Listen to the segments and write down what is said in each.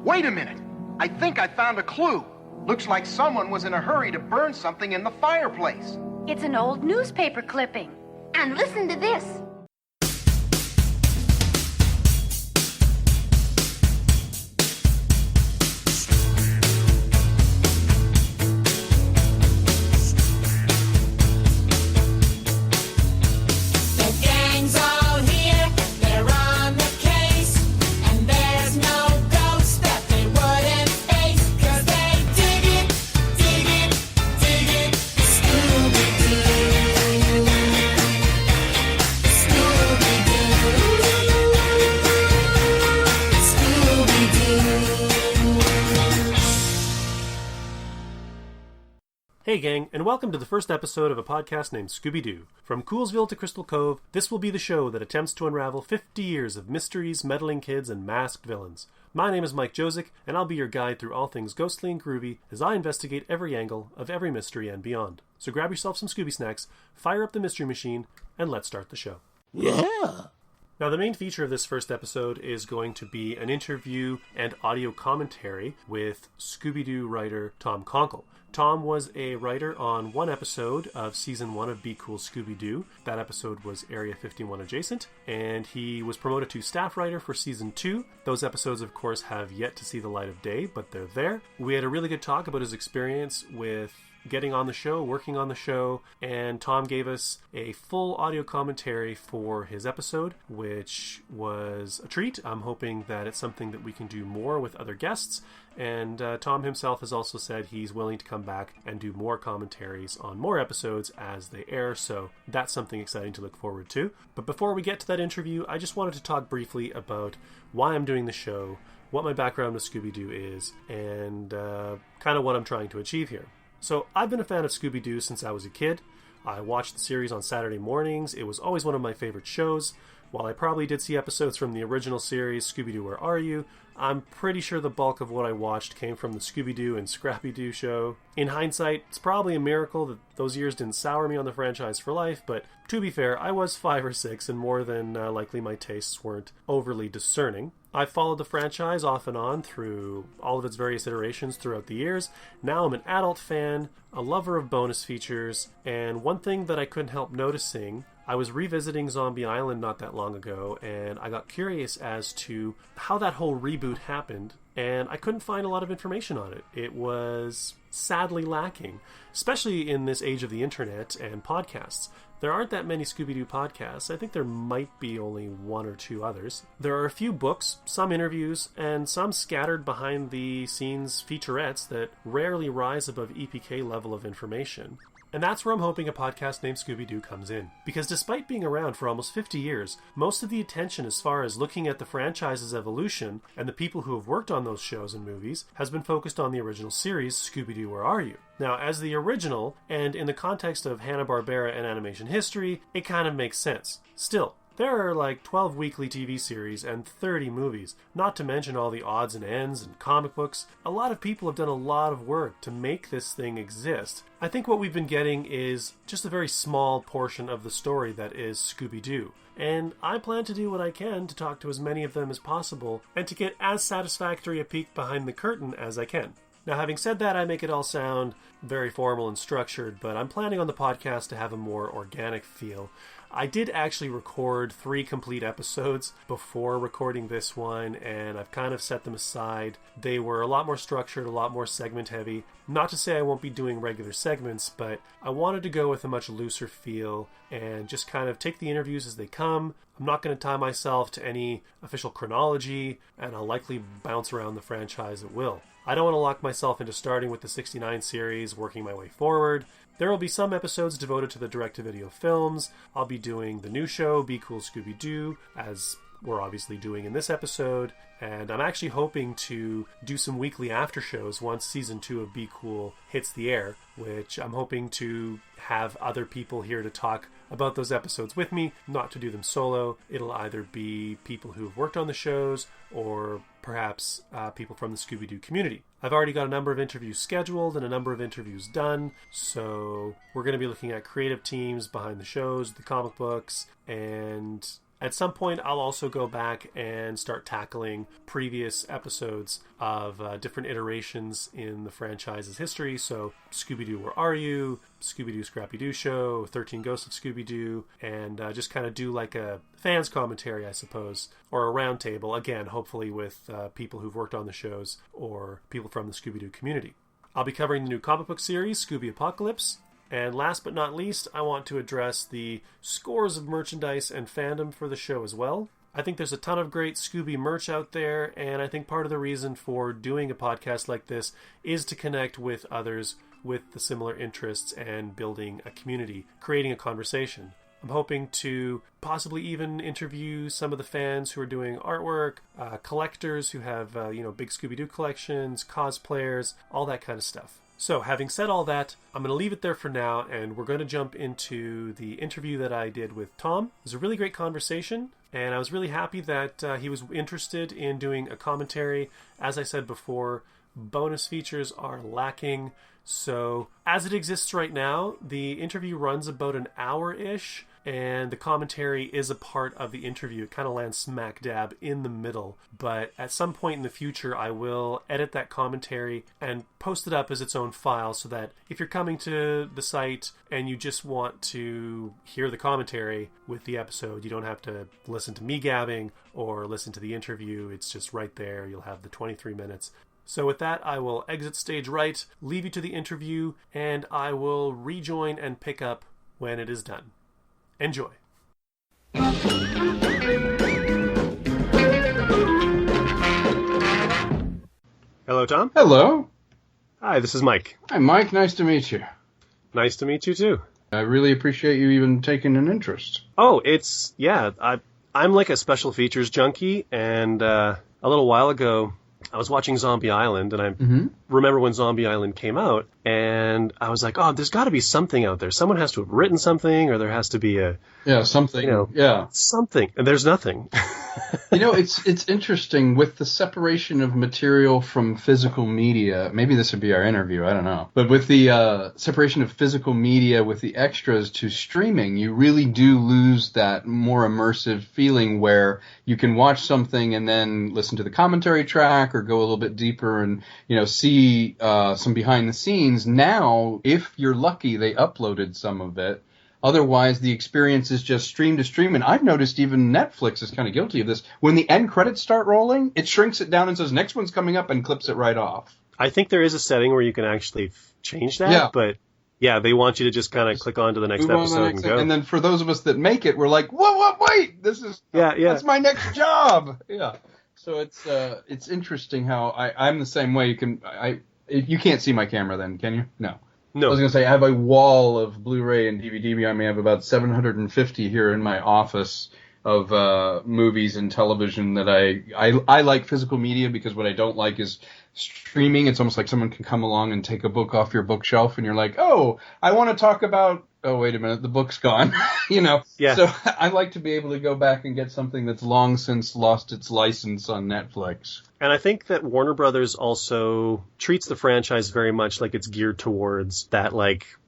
Wait a minute. I think I found a clue. Looks like someone was in a hurry to burn something in the fireplace. It's an old newspaper clipping. And listen to this. Hey gang, and welcome to the first episode of A Podcast Named Scooby-Doo. From Coolsville to Crystal Cove, this will be the show that attempts to unravel 50 years of mysteries, meddling kids, and masked villains. My name is Mike Josick, and I'll be your guide through all things ghostly and groovy as I investigate every angle of every mystery and beyond. So grab yourself some Scooby snacks, fire up the mystery machine, and let's start the show. Yeah! Now, the main feature of this first episode is going to be an interview and audio commentary with Scooby-Doo writer Tom Konkle. Tom was a writer on one episode of Season 1 of Be Cool Scooby-Doo. That episode was Area 51 adjacent, and he was promoted to staff writer for Season 2. Those episodes, of course, have yet to see the light of day, but they're there. We had a really good talk about his experience with getting on the show, working on the show, and Tom gave us a full audio commentary for his episode, which was a treat. I'm hoping that it's something that we can do more with other guests, and Tom himself has also said he's willing to come back and do more commentaries on more episodes as they air, so that's something exciting to look forward to. But before we get to that interview, I just wanted to talk briefly about why I'm doing the show, what my background with Scooby-Doo is, and kind of what I'm trying to achieve here. So, I've been a fan of Scooby-Doo since I was a kid. I watched the series on Saturday mornings. It was always one of my favorite shows. While I probably did see episodes from the original series, Scooby-Doo, Where Are You?, I'm pretty sure the bulk of what I watched came from the Scooby-Doo and Scrappy-Doo show. In hindsight, it's probably a miracle that those years didn't sour me on the franchise for life, but to be fair, I was 5 or 6, and more than likely my tastes weren't overly discerning. I've followed the franchise off and on through all of its various iterations throughout the years. Now I'm an adult fan, a lover of bonus features, and one thing that I couldn't help noticing, I was revisiting Zombie Island not that long ago, and I got curious as to how that whole reboot happened, and I couldn't find a lot of information on it. It was sadly lacking, especially in this age of the internet and podcasts. There aren't that many Scooby-Doo podcasts. I think there might be only 1 or 2 others. There are a few books, some interviews, and some scattered behind the scenes featurettes that rarely rise above EPK level of information. And that's where I'm hoping A Podcast Named Scooby-Doo comes in. Because despite being around for almost 50 years, most of the attention as far as looking at the franchise's evolution and the people who have worked on those shows and movies has been focused on the original series, Scooby-Doo, Where Are You? Now, as the original, and in the context of Hanna-Barbera and animation history, it kind of makes sense. Still, there are like 12 weekly TV series and 30 movies, not to mention all the odds and ends and comic books. A lot of people have done a lot of work to make this thing exist. I think what we've been getting is just a very small portion of the story that is Scooby-Doo. And I plan to do what I can to talk to as many of them as possible and to get as satisfactory a peek behind the curtain as I can. Now, having said that, I make it all sound very formal and structured, but I'm planning on the podcast to have a more organic feel. I did actually record 3 complete episodes before recording this one, and I've kind of set them aside. They were a lot more structured, a lot more segment heavy. Not to say I won't be doing regular segments, but I wanted to go with a much looser feel and just kind of take the interviews as they come. I'm not going to tie myself to any official chronology, and I'll likely bounce around the franchise at will. I don't want to lock myself into starting with the 69 series, working my way forward. There will be some episodes devoted to the direct-to-video films. I'll be doing the new show, Be Cool Scooby-Doo, as we're obviously doing in this episode. And I'm actually hoping to do some weekly after shows once Season 2 of Be Cool hits the air, which I'm hoping to have other people here to talk about those episodes with me, not to do them solo. It'll either be people who've worked on the shows or perhaps people from the Scooby-Doo community. I've already got a number of interviews scheduled and a number of interviews done, so we're going to be looking at creative teams behind the shows, the comic books, and At some point, I'll also go back and start tackling previous episodes of different iterations in the franchise's history. So Scooby-Doo, Where Are You? Scooby-Doo, Scrappy-Doo Show, 13 Ghosts of Scooby-Doo, and just kind of do like a fans commentary, I suppose, or a roundtable, again, hopefully with people who've worked on the shows or people from the Scooby-Doo community. I'll be covering the new comic book series, Scooby Apocalypse. And last but not least, I want to address the scores of merchandise and fandom for the show as well. I think there's a ton of great Scooby merch out there, and I think part of the reason for doing a podcast like this is to connect with others with the similar interests and building a community, creating a conversation. I'm hoping to possibly even interview some of the fans who are doing artwork, collectors who have big Scooby-Doo collections, cosplayers, all that kind of stuff. So, having said all that, I'm going to leave it there for now, and we're going to jump into the interview that I did with Tom. It was a really great conversation, and I was really happy that he was interested in doing a commentary. As I said before, bonus features are lacking, so as it exists right now, the interview runs about an hour-ish, and the commentary is a part of the interview. It kind of lands smack dab in the middle, but at some point in the future I will edit that commentary and post it up as its own file so that if you're coming to the site and you just want to hear the commentary with the episode, you don't have to listen to me gabbing or listen to the interview. It's just right there. You'll have the 23 minutes. So with that, I will exit stage right, leave you to the interview, and I will rejoin and pick up when it is done. Enjoy. Hello, Tom. Hello. Hi, this is Mike. Hi, Mike. Nice to meet you. Nice to meet you, too. I really appreciate you even taking an interest. Oh, I'm like a special features junkie, and a little while ago, I was watching Zombie Island, and I remember when Zombie Island came out, and I was like, oh, there's got to be something out there. Someone has to have written something, or there has to be something. Something. And there's nothing. It's interesting with the separation of material from physical media. Maybe this would be our interview. I don't know. But with the separation of physical media with the extras to streaming, you really do lose that more immersive feeling where you can watch something and then listen to the commentary track or go a little bit deeper and, see some behind the scenes. Now, if you're lucky, they uploaded some of it. Otherwise, the experience is just stream to stream. And I've noticed even Netflix is kind of guilty of this. When the end credits start rolling, it shrinks it down and says, next one's coming up, and clips it right off. I think there is a setting where you can actually change that. But yeah, they want you to just kind of click on to the next episode and go. And then for those of us that make it, we're like, whoa, wait, this is, that's my next job. Yeah. So it's interesting how I'm the same way. You can't see my camera then, can you? No. I was going to say, I have a wall of Blu-ray and DVD behind me. I have about 750 here in my office of movies and television that I like physical media because what I don't like is streaming. It's almost like someone can come along and take a book off your bookshelf and you're like, oh, I want to talk about, oh, wait a minute, the book's gone. Yeah. So I like to be able to go back and get something that's long since lost its license on Netflix. And I think that Warner Brothers also treats the franchise very much like it's geared towards that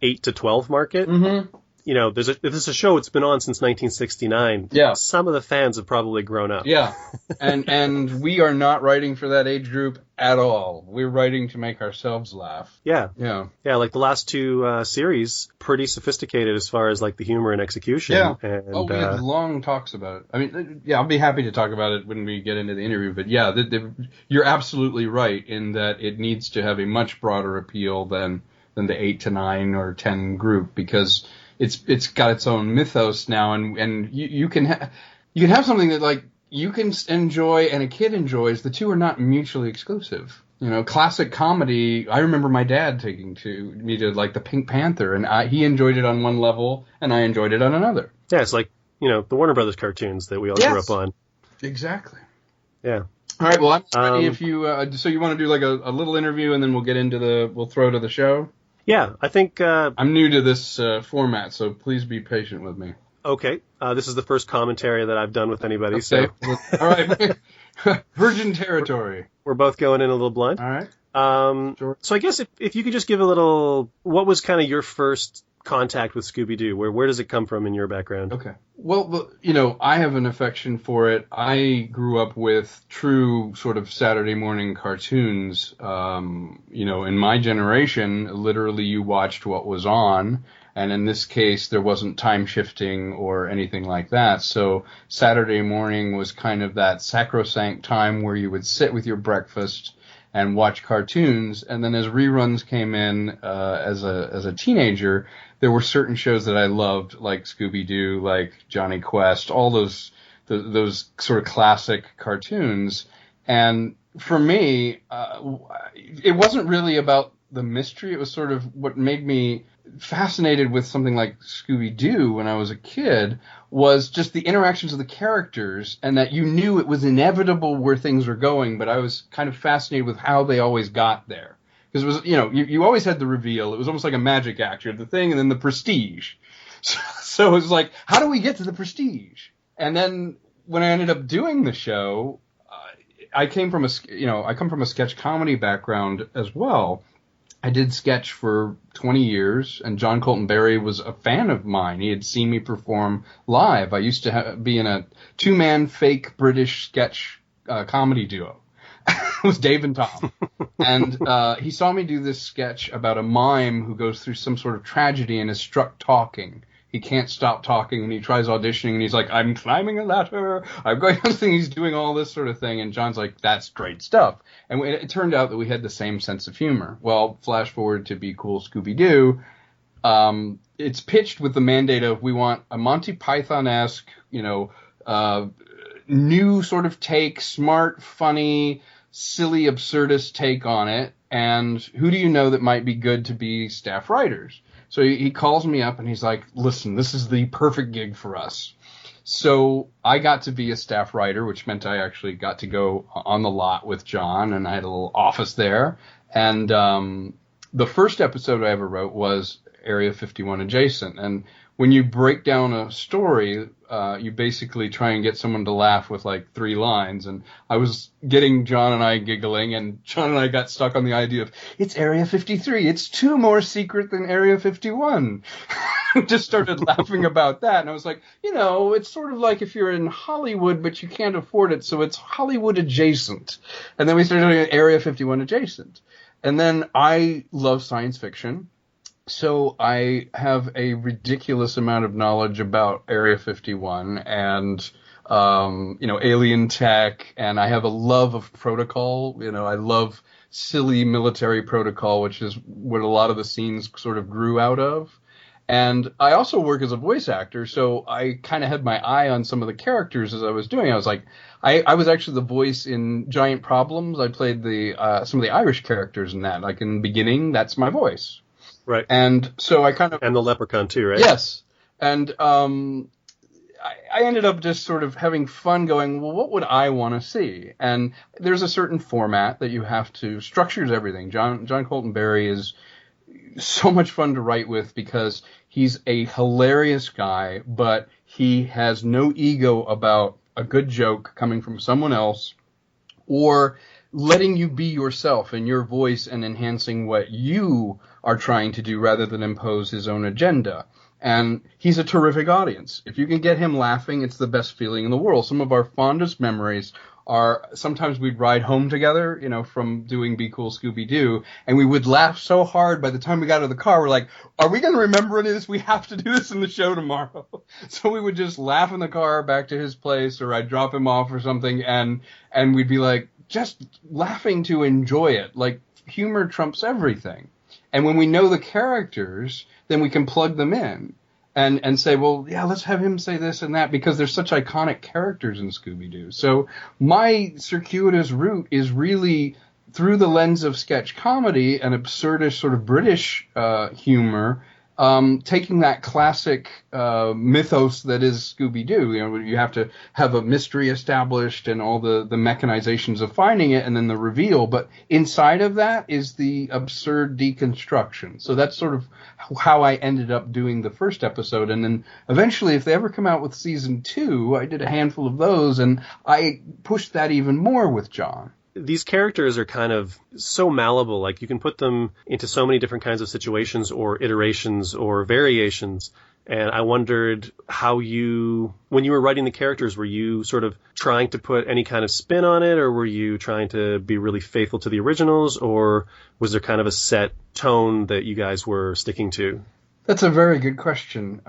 8 to 12 market. Mm-hmm. There's a show that's been on since 1969. Yeah. Some of the fans have probably grown up. Yeah. And we are not writing for that age group at all. We're writing to make ourselves laugh. Yeah. Yeah. Yeah, the last two series, pretty sophisticated as far as the humor and execution. Yeah. And, we had long talks about it. I mean, I'll be happy to talk about it when we get into the interview. But yeah, you're absolutely right in that it needs to have a much broader appeal than the 8 to 9 or 10 group because it's got its own mythos now, and you can have something that you can enjoy and a kid enjoys. The two are not mutually exclusive. Classic comedy. I remember my dad taking me to the Pink Panther, and he enjoyed it on one level, and I enjoyed it on another. Yeah, it's the Warner Brothers cartoons that we all grew up on. Exactly. Yeah. All right. Well, I'm ready if you. So you want to do a little interview, and then we'll get into we'll throw to the show. Yeah, I think... I'm new to this format, so please be patient with me. Okay. This is the first commentary that I've done with anybody, okay. So... All right. Virgin territory. We're both going in a little blind. All right. Sure. So I guess if you could just give a little... What was kind of your first contact with Scooby-Doo? Where does it come from in your background? Okay. Well, I have an affection for it. I grew up with true sort of Saturday morning cartoons. In my generation, literally you watched what was on. And in this case, there wasn't time shifting or anything like that. So Saturday morning was kind of that sacrosanct time where you would sit with your breakfast and watch cartoons. And then as reruns came in as a teenager, there were certain shows that I loved, like Scooby-Doo, like Johnny Quest, all those sort of classic cartoons. And for me, it wasn't really about the mystery. It was sort of what made me fascinated with something like Scooby-Doo when I was a kid was just the interactions of the characters, and that you knew it was inevitable where things were going, but I was kind of fascinated with how they always got there. Because it was, you always had the reveal. It was almost like a magic act. You had the thing and then the prestige. So it was like, how do we get to the prestige? And then when I ended up doing the show, I come from a sketch comedy background as well. I did sketch for 20 years, and John Colton Berry was a fan of mine. He had seen me perform live. I used to be in a two-man fake British sketch comedy duo. It was Dave and Tom. And he saw me do this sketch about a mime who goes through some sort of tragedy and is struck talking. He can't stop talking, and he tries auditioning, and he's like, I'm climbing a ladder, I'm going on thing. He's doing all this sort of thing, and John's like, that's great stuff. And it turned out that we had the same sense of humor. Well, flash forward to Be Cool Scooby-Doo. It's pitched with the mandate of, we want a Monty Python-esque, new sort of take, smart, funny, silly, absurdist take on it. And who do you know that might be good to be staff writers? So he calls me up and he's like, listen, this is the perfect gig for us. So I got to be a staff writer, which meant I actually got to go on the lot with John, and I had a little office there. And the first episode I ever wrote was Area 51 adjacent. And when you break down a story, you basically try and get someone to laugh with like 3 lines. And I was getting John and I giggling, and John and I got stuck on the idea of, it's Area 53. It's 2 more secret than Area 51. Just started laughing about that. And I was like, it's sort of like if you're in Hollywood, but you can't afford it. So it's Hollywood adjacent. And then we started doing Area 51 adjacent. And then I love science fiction. So I have a ridiculous amount of knowledge about Area 51 and, alien tech, and I have a love of protocol. I love silly military protocol, which is what a lot of the scenes sort of grew out of. And I also work as a voice actor, so I kind of had my eye on some of the characters as I was doing. I was like, I was actually the voice in Giant Problems. I played some of the Irish characters in that. Like in the beginning, that's my voice. Right. And so I kind of... And the Leprechaun too, right? Yes. And I ended up just sort of having fun going, well, what would I want to see? And there's a certain format that you have to... Structures everything. John Colton Berry is so much fun to write with because he's a hilarious guy, but he has no ego about a good joke coming from someone else or letting you be yourself in your voice and enhancing what you are trying to do rather than impose his own agenda. And he's a terrific audience. If you can get him laughing, it's the best feeling in the world. Some of our fondest memories are sometimes we'd ride home together, from doing Be Cool Scooby-Doo, and we would laugh so hard by the time we got to the car, we're like, are we going to remember any of this? We have to do this in the show tomorrow. So we would just laugh in the car back to his place, or I'd drop him off or something, and we'd be like, just laughing to enjoy it. Like, humor trumps everything. And when we know the characters, then we can plug them in and say, well, yeah, let's have him say this and that, because there's such iconic characters in Scooby-Doo. So my circuitous route is really through the lens of sketch comedy and absurdist sort of British humor, taking that classic mythos that is Scooby-Doo. You have to have a mystery established and all the mechanizations of finding it and then the reveal. But inside of that is the absurd deconstruction. So that's sort of how I ended up doing the first episode. And then eventually, if they ever come out with season 2, I did a handful of those, and I pushed that even more with John. these characters are kind of so malleable. Like, you can put them into so many different kinds of situations or iterations or variations. And I wondered how when you were writing the characters, were you sort of trying to put any kind of spin on it, or were you trying to be really faithful to the originals, or was there kind of a set tone that you guys were sticking to? That's a very good question.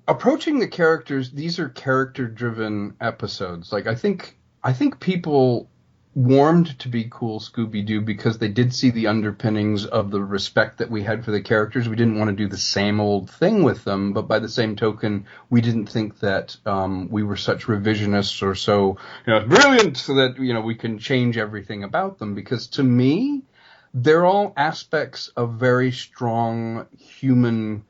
Approaching the characters, these are character-driven episodes. Like, I think people warmed to Be Cool Scooby-Doo because they did see the underpinnings of the respect that we had for the characters. We didn't want to do the same old thing with them, but by the same token, we didn't think that we were such revisionists or so, brilliant, so that, we can change everything about them. Because to me, they're all aspects of very strong human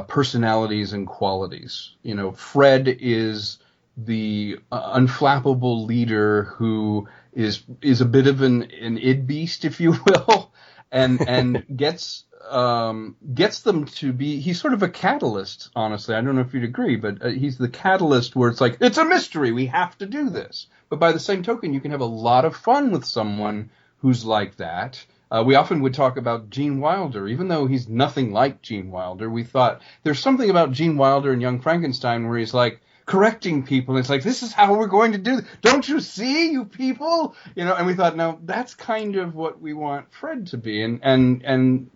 personalities and qualities. Fred is the unflappable leader who is a bit of an id beast, if you will, and gets them to be. He's sort of a catalyst, honestly. I don't know if you'd agree, but he's the catalyst where it's like, it's a mystery, we have to do this. But by the same token, you can have a lot of fun with someone who's like that. We often would talk about Gene Wilder. Even though he's nothing like Gene Wilder, we thought there's something about Gene Wilder and Young Frankenstein where he's like correcting people. It's like, this is how we're going to do this. Don't you see, you people? And we thought, no, that's kind of what we want Fred to be. And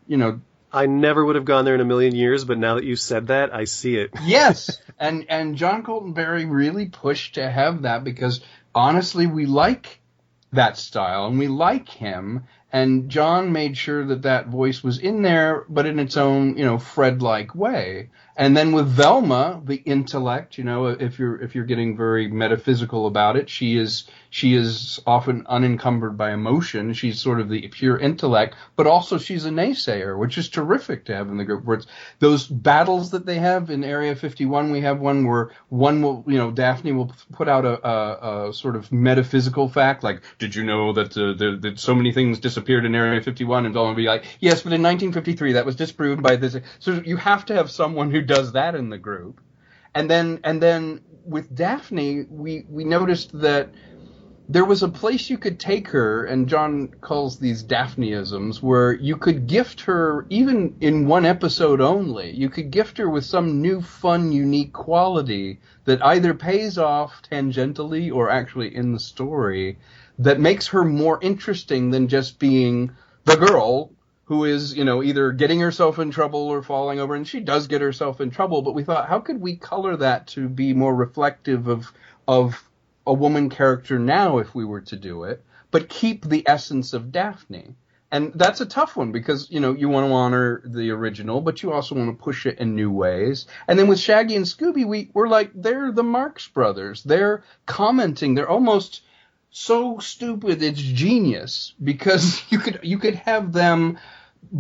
I never would have gone there in a million years, but now that you said that, I see it. Yes. And John Colton-Berry really pushed to have that because honestly, we like that style and we like him. And John made sure that voice was in there, but in its own, Fred-like way. And then with Velma, the intellect, if you're getting very metaphysical about it, she is often unencumbered by emotion. She's sort of the pure intellect, but also she's a naysayer, which is terrific to have in the group. Where it's those battles that they have in Area 51. We have one where one will, Daphne will put out a sort of metaphysical fact, like, did you know that so many things disappeared in Area 51? And Velma will be like, yes, but in 1953 that was disproved by this. So you have to have someone who does that in the group. And then with Daphne, we noticed that there was a place you could take her, and John calls these Daphneisms, where you could gift her, even in one episode only, you could gift her with some new, fun, unique quality that either pays off tangentially or actually in the story that makes her more interesting than just being the girl who is, either getting herself in trouble or falling over, and she does get herself in trouble, but we thought, how could we color that to be more reflective of a woman character now if we were to do it, but keep the essence of Daphne? And that's a tough one because, you want to honor the original, but you also want to push it in new ways. And then with Shaggy and Scooby, we're like, they're the Marx Brothers. They're commenting. They're almost so stupid it's genius, because you could have them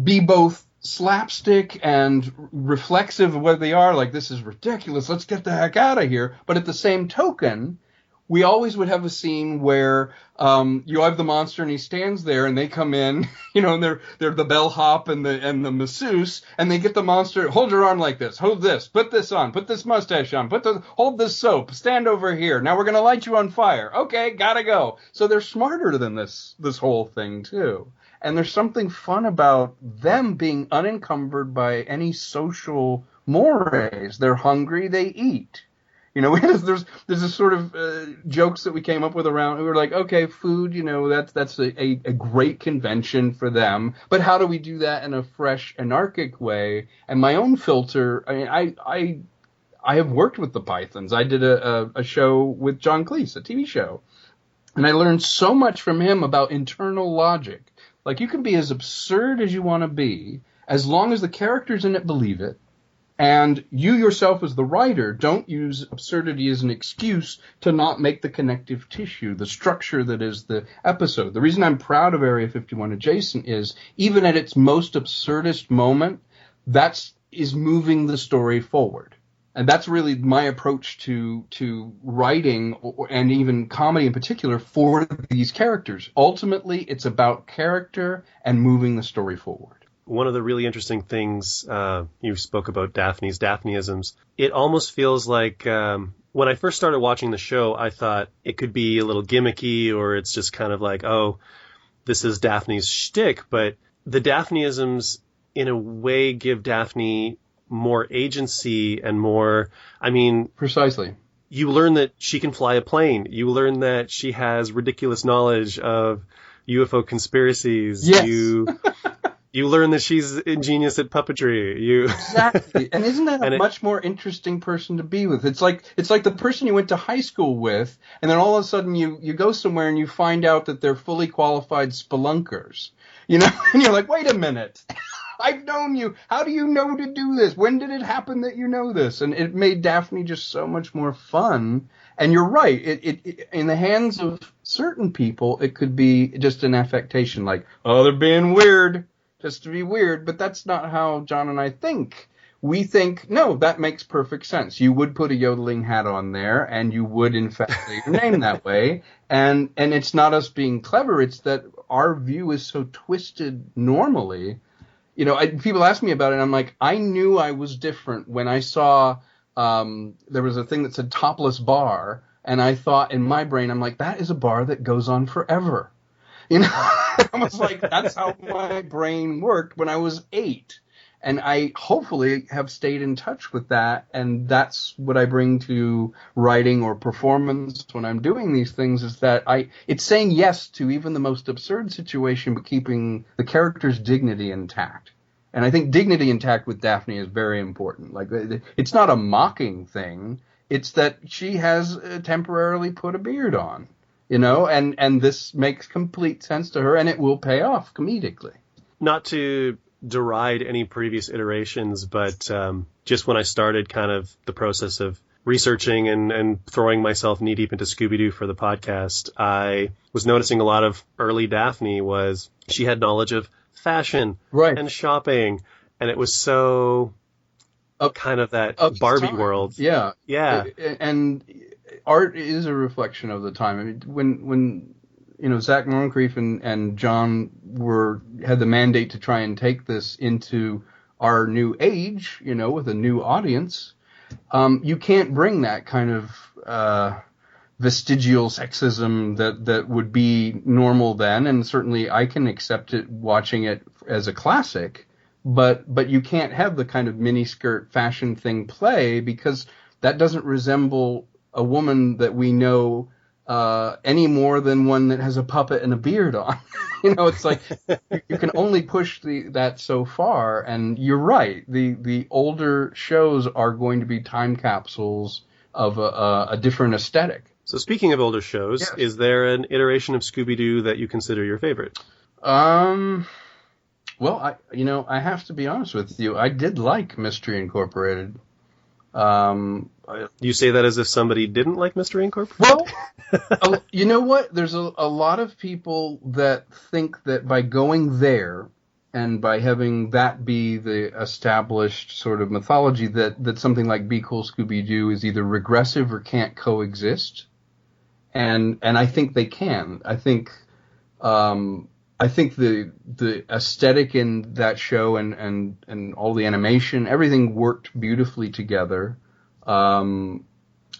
be both slapstick and reflexive of what they are, like, this is ridiculous, let's get the heck out of here. But at the same token, we always would have a scene where you have the monster and he stands there and they come in, and they're the bellhop and the masseuse, and they get the monster, hold your arm like this, hold this, put this on, put this mustache on, hold this soap, stand over here, now we're going to light you on fire. Okay, gotta go. So they're smarter than this whole thing too. And there's something fun about them being unencumbered by any social mores. They're hungry, they eat. There's this sort of jokes that we came up with around. We were like, okay, food, that's a great convention for them. But how do we do that in a fresh, anarchic way? And my own filter, I have worked with the Pythons. I did a show with John Cleese, a TV show. And I learned so much from him about internal logic. Like, you can be as absurd as you want to be, as long as the characters in it believe it, and you yourself as the writer don't use absurdity as an excuse to not make the connective tissue, the structure that is the episode. The reason I'm proud of Area 51 Adjacent is, even at its most absurdist moment, that is moving the story forward. And that's really my approach to writing, and even comedy in particular, for these characters. Ultimately, it's about character and moving the story forward. One of the really interesting things, you spoke about Daphneisms. It almost feels like when I first started watching the show, I thought it could be a little gimmicky, or it's just kind of like, oh, this is Daphne's shtick. But the Daphneisms, in a way, give Daphne more agency and more, I mean... Precisely. You learn that she can fly a plane. You learn that she has ridiculous knowledge of UFO conspiracies. Yes. You learn that she's ingenious at puppetry. Exactly. And isn't that a much more interesting person to be with? It's like the person you went to high school with, and then all of a sudden you go somewhere and you find out that they're fully qualified spelunkers. You know, and you're like, wait a minute. I've known you. How do you know to do this? When did it happen that you know this? And it made Daphne just so much more fun. And you're right. It in the hands of certain people, it could be just an affectation, like, oh, they're being weird, just to be weird. But that's not how John and I think. We think, no, that makes perfect sense. You would put a yodeling hat on there, and you would, in fact, say your name that way. And it's not us being clever. It's that our view is so twisted normally. You know, people ask me about it, and I'm like, I knew I was different when I saw there was a thing that said topless bar, and I thought in my brain, I'm like, that is a bar that goes on forever. You know, I was like, that's how my brain worked when I was 8. And I hopefully have stayed in touch with that, and that's what I bring to writing or performance when I'm doing these things, is that it's saying yes to even the most absurd situation, but keeping the character's dignity intact. And I think dignity intact with Daphne is very important. Like, it's not a mocking thing. It's that she has temporarily put a beard on, you know, and this makes complete sense to her, and it will pay off comedically. Not to deride any previous iterations, but just when I started kind of the process of researching and throwing myself knee deep into Scooby-Doo for the podcast, I was noticing a lot of early Daphne was she had knowledge of fashion and shopping, and it was so kind of that Barbie world. Yeah. Yeah. And art is a reflection of the time. I mean, when you know, Zach Moncrief and John had the mandate to try and take this into our new age, you know, with a new audience, you can't bring that kind of vestigial sexism that would be normal then, and certainly I can accept it watching it as a classic, but you can't have the kind of miniskirt fashion thing play, because that doesn't resemble a woman that we know any more than one that has a puppet and a beard on. You know, it's like you can only push that so far. And you're right. The older shows are going to be time capsules of a different aesthetic. So speaking of older shows, yes. Is there an iteration of Scooby-Doo that you consider your favorite? Well, I have to be honest with you. I did like Mystery Incorporated. You say that as if somebody didn't like Mystery Incorporated? Well, you know what? There's a lot of people that think that by going there and by having that be the established sort of mythology, that something like Be Cool Scooby-Doo is either regressive or can't coexist. And I think they can. I think the aesthetic in that show and all the animation, everything worked beautifully together.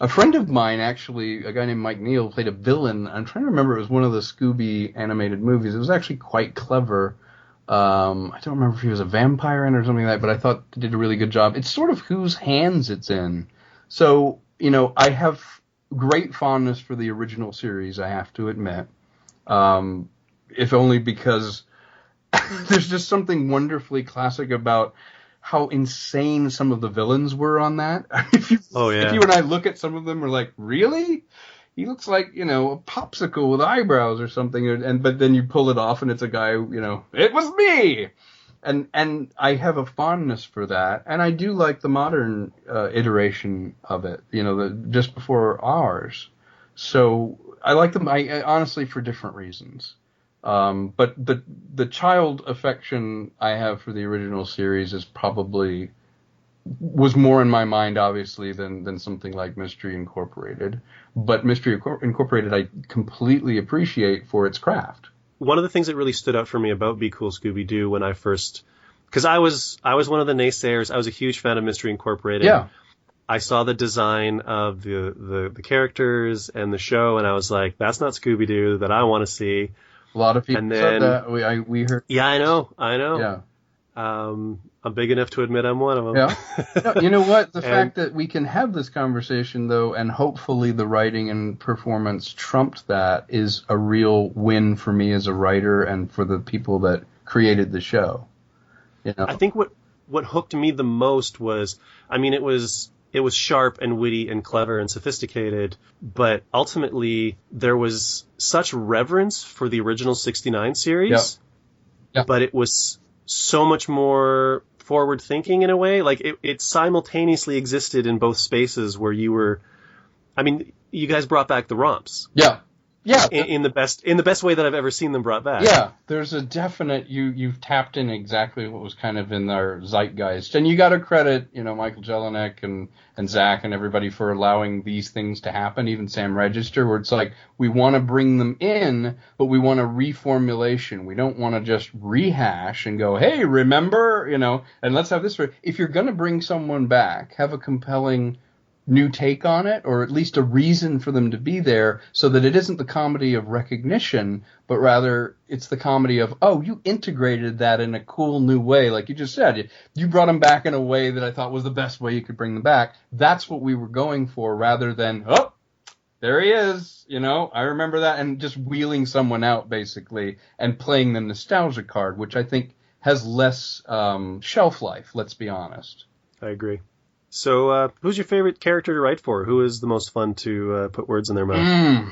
A friend of mine, actually, a guy named Mike Neal, played a villain. I'm trying to remember, it was one of the Scooby animated movies. It was actually quite clever. I don't remember if he was a vampire in it or something like that, but I thought they did a really good job. It's sort of whose hands it's in. So, you know, I have great fondness for the original series, I have to admit. If only because there's just something wonderfully classic about how insane some of the villains were on that. If you and I look at some of them, we're like, really? He looks like, you know, a popsicle with eyebrows or something. But then you pull it off and it's a guy, you know, it was me. And I have a fondness for that. And I do like the modern iteration of it, you know, just before ours. So I like them, I honestly, for different reasons. But the child affection I have for the original series was more in my mind, obviously, than something like Mystery Incorporated. But Mystery Incorporated I completely appreciate for its craft. One of the things that really stood out for me about Be Cool Scooby-Doo when I first... Because I was one of the naysayers. I was a huge fan of Mystery Incorporated. Yeah. I saw the design of the characters and the show, and I was like, that's not Scooby-Doo that I want to see. A lot of people And said then, that. We heard. Yeah, I know. Yeah. I'm big enough to admit I'm one of them. Yeah. No, you know what? The fact that we can have this conversation, though, and hopefully the writing and performance trumped that is a real win for me as a writer and for the people that created the show. You know? I think what hooked me the most was, I mean, it was sharp and witty and clever and sophisticated, but ultimately there was such reverence for the original 69 series, Yeah. but it was so much more forward thinking in a way. Like it simultaneously existed in both spaces where you were, I mean, you guys brought back the romps. Yeah. Yeah. In the best way that I've ever seen them brought back. Yeah, there's a definite, you've tapped in exactly what was kind of in our zeitgeist. And you got to credit, Michael Jelinek and Zach and everybody for allowing these things to happen, even Sam Register, where it's like, we want to bring them in, but we want a reformulation. We don't want to just rehash and go, hey, remember, and let's have this. If you're going to bring someone back, have a compelling new take on it, or at least a reason for them to be there, so that it isn't the comedy of recognition, but rather it's the comedy of, oh, you integrated that in a cool new way. Like you just said, you brought them back in a way that I thought was the best way you could bring them back. That's what we were going for, rather than, oh, there he is, I remember that, and just wheeling someone out, basically, and playing the nostalgia card, which I think has less shelf life, let's be honest. I agree. So, who's your favorite character to write for? Who is the most fun to put words in their mouth?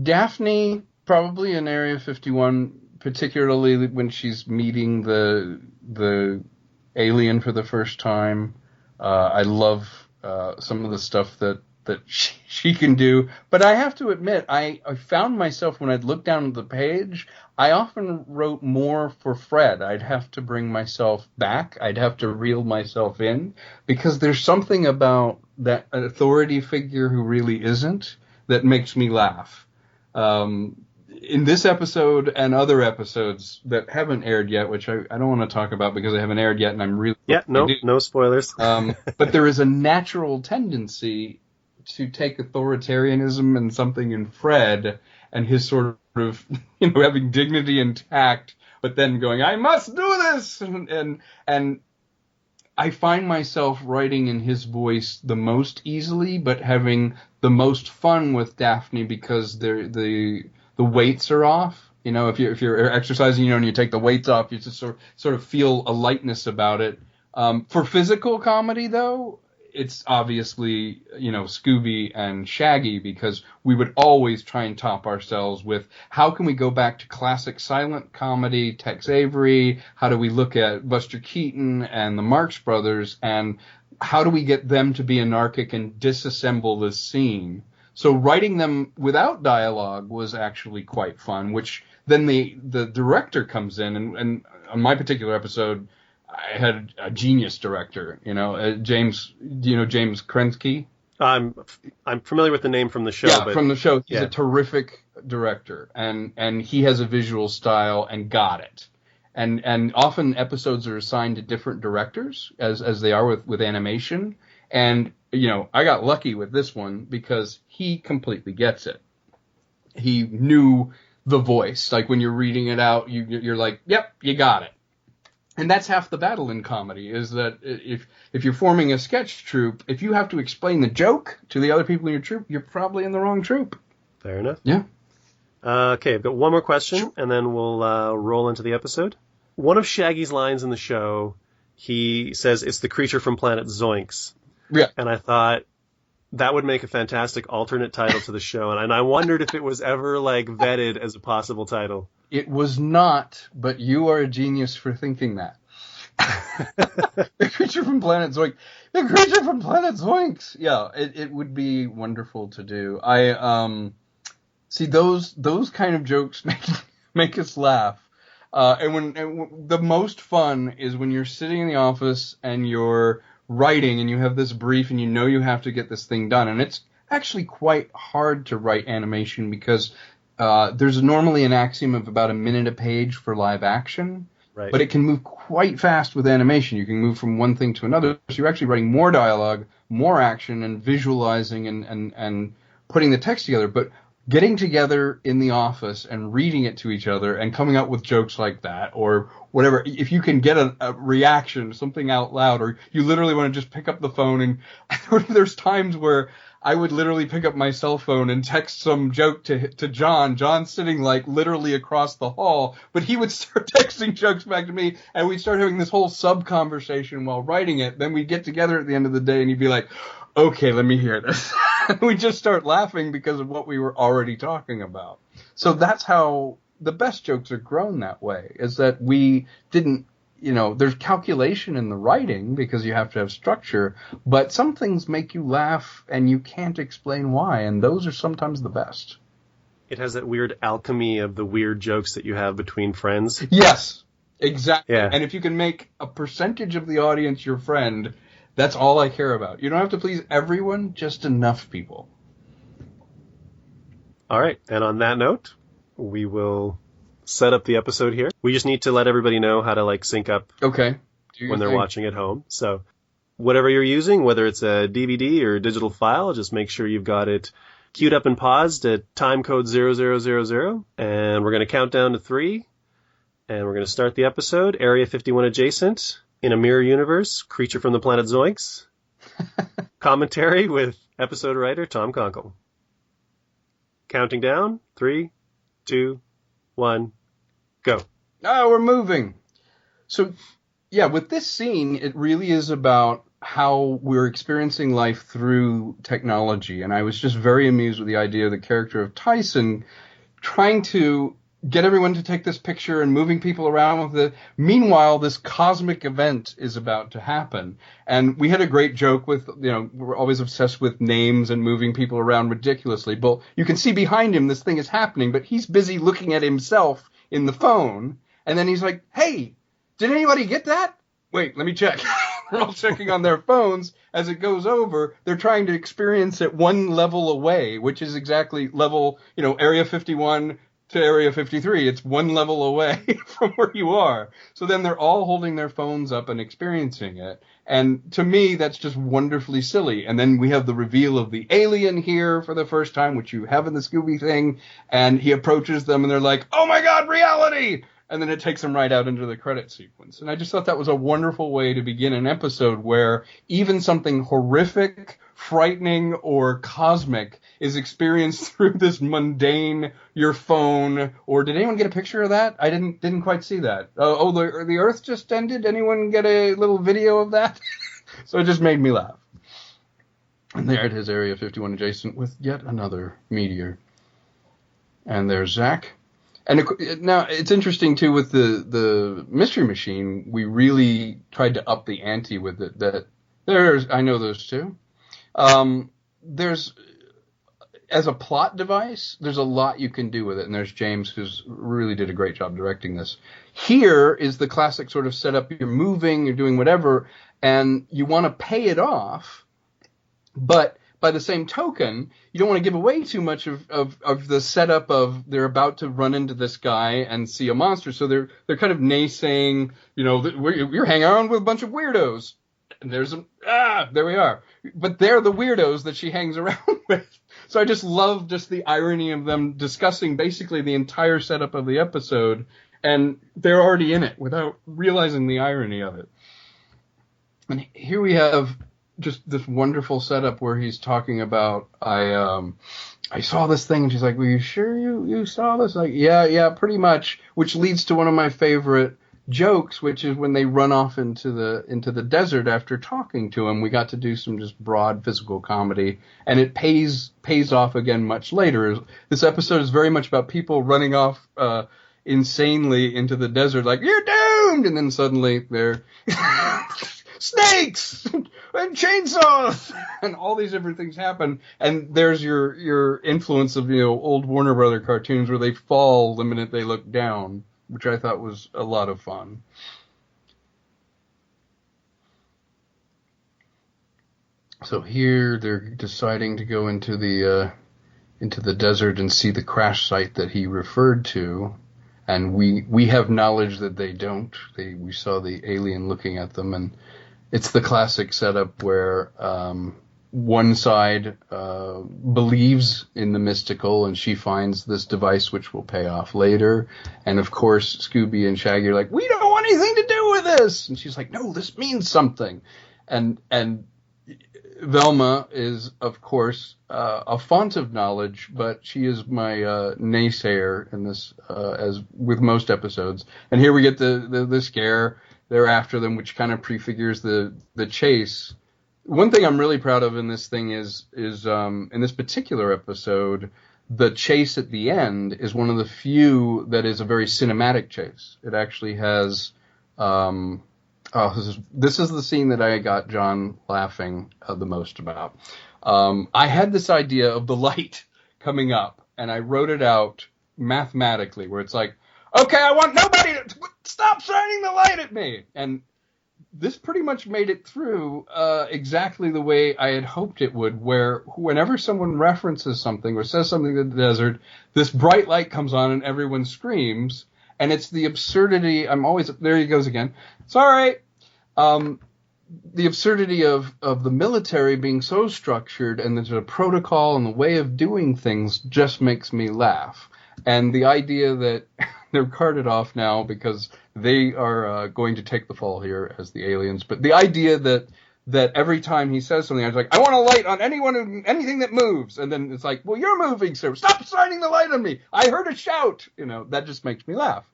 Daphne, probably in Area 51, particularly when she's meeting the alien for the first time. I love some of the stuff that she can do. But I have to admit, I found myself, when I'd look down at the page, I often wrote more for Fred. I'd have to bring myself back. I'd have to reel myself in, because there's something about that authority figure who really isn't that makes me laugh. In this episode and other episodes that haven't aired yet, which I don't want to talk about because they haven't aired yet, and I'm really... Yeah, no spoilers. But there is a natural tendency to take authoritarianism and something in Fred and his sort of, having dignity and tact, but then going, I must do this! And I find myself writing in his voice the most easily, but having the most fun with Daphne because the weights are off. If you're exercising, and you take the weights off, you just sort of feel a lightness about it. For physical comedy, though, it's obviously, Scooby and Shaggy, because we would always try and top ourselves with how can we go back to classic silent comedy, Tex Avery, how do we look at Buster Keaton and the Marx Brothers, and how do we get them to be anarchic and disassemble this scene? So writing them without dialogue was actually quite fun, which then the director comes in, and on my particular episode, I had a genius director, James. Do you know James Krensky? I'm familiar with the name from the show. Yeah, but, from the show. He's a terrific director, and he has a visual style and got it. And often episodes are assigned to different directors, as they are with animation. And I got lucky with this one because he completely gets it. He knew the voice. Like when you're reading it out, you're like, yep, you got it. And that's half the battle in comedy, is that if you're forming a sketch troupe, if you have to explain the joke to the other people in your troupe, you're probably in the wrong troupe. Fair enough. Yeah. Okay, I've got one more question, and then we'll roll into the episode. One of Shaggy's lines in the show, he says, it's the creature from planet Zoinks. Yeah. And I thought that would make a fantastic alternate title to the show, and I wondered if it was ever, vetted as a possible title. It was not, but you are a genius for thinking that. The creature from planet Zoinks. The creature from planet Zoinks. Yeah, it would be wonderful to do. I see those kind of jokes make us laugh. And the most fun is when you're sitting in the office and you're writing and you have this brief and you have to get this thing done. And it's actually quite hard to write animation because there's normally an axiom of about a minute a page for live action. Right. But it can move quite fast with animation. You can move from one thing to another. So you're actually writing more dialogue, more action, and visualizing and putting the text together. But getting together in the office and reading it to each other and coming up with jokes like that or whatever, if you can get a reaction, something out loud, or you literally want to just pick up the phone and there's times where I would literally pick up my cell phone and text some joke to John. John's sitting like literally across the hall, but he would start texting jokes back to me, and we'd start having this whole sub-conversation while writing it. Then we'd get together at the end of the day, and he'd be like, okay, let me hear this. We'd just start laughing because of what we were already talking about. So that's how the best jokes are grown that way, is that we didn't, there's calculation in the writing because you have to have structure, but some things make you laugh and you can't explain why, and those are sometimes the best. It has that weird alchemy of the weird jokes that you have between friends. Yes, exactly. Yeah. And if you can make a percentage of the audience your friend, that's all I care about. You don't have to please everyone, just enough people. All right, and on that note, we will set up the episode here. We just need to let everybody know how to sync up Okay. when they're watching at home. So whatever you're using, whether it's a DVD or a digital file, just make sure you've got it queued up and paused at time code 0000, and we're going to count down to 3, and we're going to start the episode. Area 51 adjacent, in a mirror universe, creature from the planet Zoinks. Commentary with episode writer Tom Konkle. Counting down, 3, 2, 1, go. Oh, we're moving. So, yeah, with this scene, it really is about how we're experiencing life through technology. And I was just very amused with the idea of the character of Tyson trying to get everyone to take this picture and moving people around with it. Meanwhile, this cosmic event is about to happen. And we had a great joke with, we're always obsessed with names and moving people around ridiculously. But you can see behind him this thing is happening, but he's busy looking at himself in the phone. And then he's like, hey, did anybody get that? Wait, let me check. We're all checking on their phones. As it goes over, they're trying to experience it one level away, which is exactly level, Area 51 to Area 53. It's one level away from where you are. So then they're all holding their phones up and experiencing it. And to me, that's just wonderfully silly. And then we have the reveal of the alien here for the first time, which you have in the Scooby thing. And he approaches them and they're like, oh my God, reality! And then it takes them right out into the credit sequence. And I just thought that was a wonderful way to begin an episode where even something horrific, frightening, or cosmic is experienced through this mundane, your phone. Or did anyone get a picture of that? I didn't quite see that. The Earth just ended? Anyone get a little video of that? So it just made me laugh. And there it is, Area 51 adjacent with yet another meteor. And there's Zach. And now it's interesting too with the Mystery Machine. We really tried to up the ante with it. I know those two. There's as a plot device, there's a lot you can do with it. And there's James, who's really did a great job directing this. Here is the classic sort of setup. You're moving, you're doing whatever, and you want to pay it off, but by the same token, you don't want to give away too much of the setup of they're about to run into this guy and see a monster. So they're kind of naysaying, you're hanging around with a bunch of weirdos. And there we are. But they're the weirdos that she hangs around with. So I just love just the irony of them discussing basically the entire setup of the episode, and they're already in it without realizing the irony of it. And here we have just this wonderful setup where he's talking about, I saw this thing, and she's like, were you sure you saw this? Like, yeah, pretty much, which leads to one of my favorite jokes, which is when they run off into the desert after talking to him. We got to do some just broad physical comedy, and it pays off again much later. This episode is very much about people running off insanely into the desert, like, you're doomed, and then suddenly they're snakes and chainsaws and all these different things happen. And there's your influence of old Warner Brother cartoons where they fall the minute they look down, which I thought was a lot of fun. So here they're deciding to go into the desert and see the crash site that he referred to. and we have knowledge that they don't. We saw the alien looking at them, and it's the classic setup where one side believes in the mystical, and she finds this device which will pay off later. And of course, Scooby and Shaggy are like, we don't want anything to do with this. And she's like, no, this means something. And Velma is, of course, a font of knowledge, but she is my naysayer in this, as with most episodes. And here we get the scare. They're after them, which kind of prefigures the chase. One thing I'm really proud of in this thing is in this particular episode, the chase at the end is one of the few that is a very cinematic chase. It actually has, this is the scene that I got John laughing the most about. I had this idea of the light coming up, and I wrote it out mathematically, where it's like, okay, I want nobody to stop shining the light at me. And this pretty much made it through exactly the way I had hoped it would, where whenever someone references something or says something in the desert, this bright light comes on and everyone screams. And it's the absurdity. There he goes again. Sorry. The absurdity of the military being so structured, and there's a protocol and the way of doing things just makes me laugh. And the idea that they're carted off now because they are going to take the fall here as the aliens. But the idea that every time he says something, I was like, I want a light on anything that moves. And then it's like, well, you're moving, sir. Stop shining the light on me. I heard a shout. That just makes me laugh.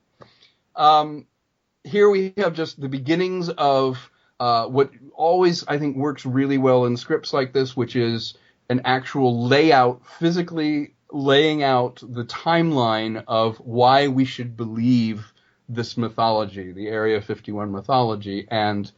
Here we have just the beginnings of what always, I think, works really well in scripts like this, which is an actual layout, physically laying out the timeline of why we should believe this mythology, the Area 51 mythology. And,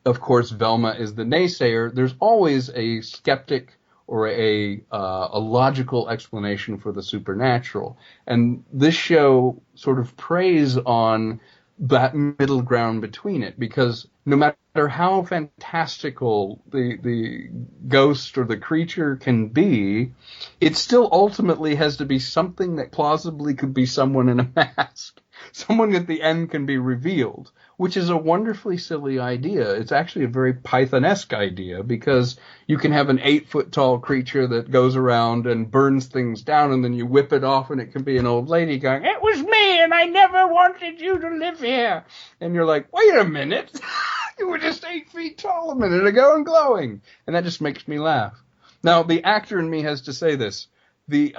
of course, Velma is the naysayer. There's always a skeptic or a logical explanation for the supernatural. And this show sort of preys on that middle ground between it, because no matter how fantastical the ghost or the creature can be, it still ultimately has to be something that plausibly could be someone in a mask. Someone at the end can be revealed, which is a wonderfully silly idea. It's actually a very Python-esque idea, because you can have an 8-foot-tall creature that goes around and burns things down, and then you whip it off, and it can be an old lady going, "It was me, and I never wanted you to live here." And you're like, wait a minute. You were just 8 feet tall a minute ago and glowing. And that just makes me laugh. Now, the actor in me has to say this. The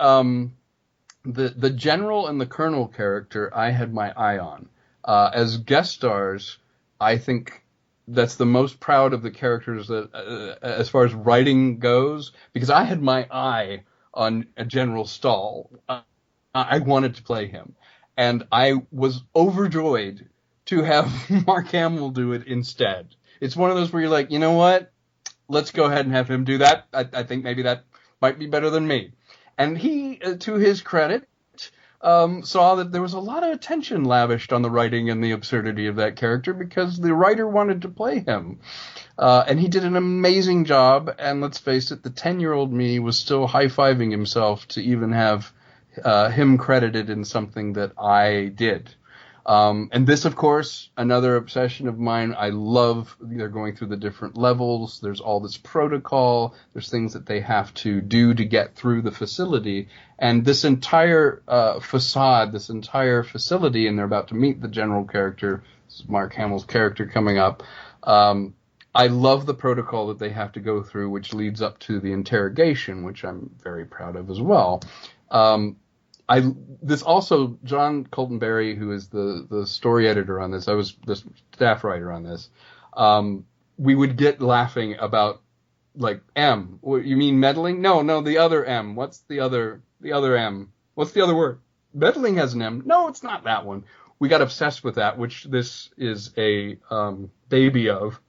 general and the colonel character I had my eye on. As guest stars, I think that's the most proud of the characters that, as far as writing goes, because I had my eye on General Stahl. I wanted to play him. And I was overjoyed to have Mark Hamill do it instead. It's one of those where you're like, you know what? Let's go ahead and have him do that. I think maybe that might be better than me. And he, to his credit, saw that there was a lot of attention lavished on the writing and the absurdity of that character, because the writer wanted to play him. And he did an amazing job. And let's face it, the 10-year-old me was still high-fiving himself to even have him credited in something that I did. And this, of course, another obsession of mine. I love they're going through the different levels. There's all this protocol. There's things that they have to do to get through the facility. And this entire facade, this entire facility, and they're about to meet the general character, this is Mark Hamill's character coming up. I love the protocol that they have to go through, which leads up to the interrogation, which I'm very proud of as well. This also, John Coltonberry, who is the story editor on this, I was the staff writer on this, we would get laughing about, like, M. What, you mean meddling? No, the other M. What's the other M? What's the other word? Meddling has an M. No, it's not that one. We got obsessed with that, which this is a baby of,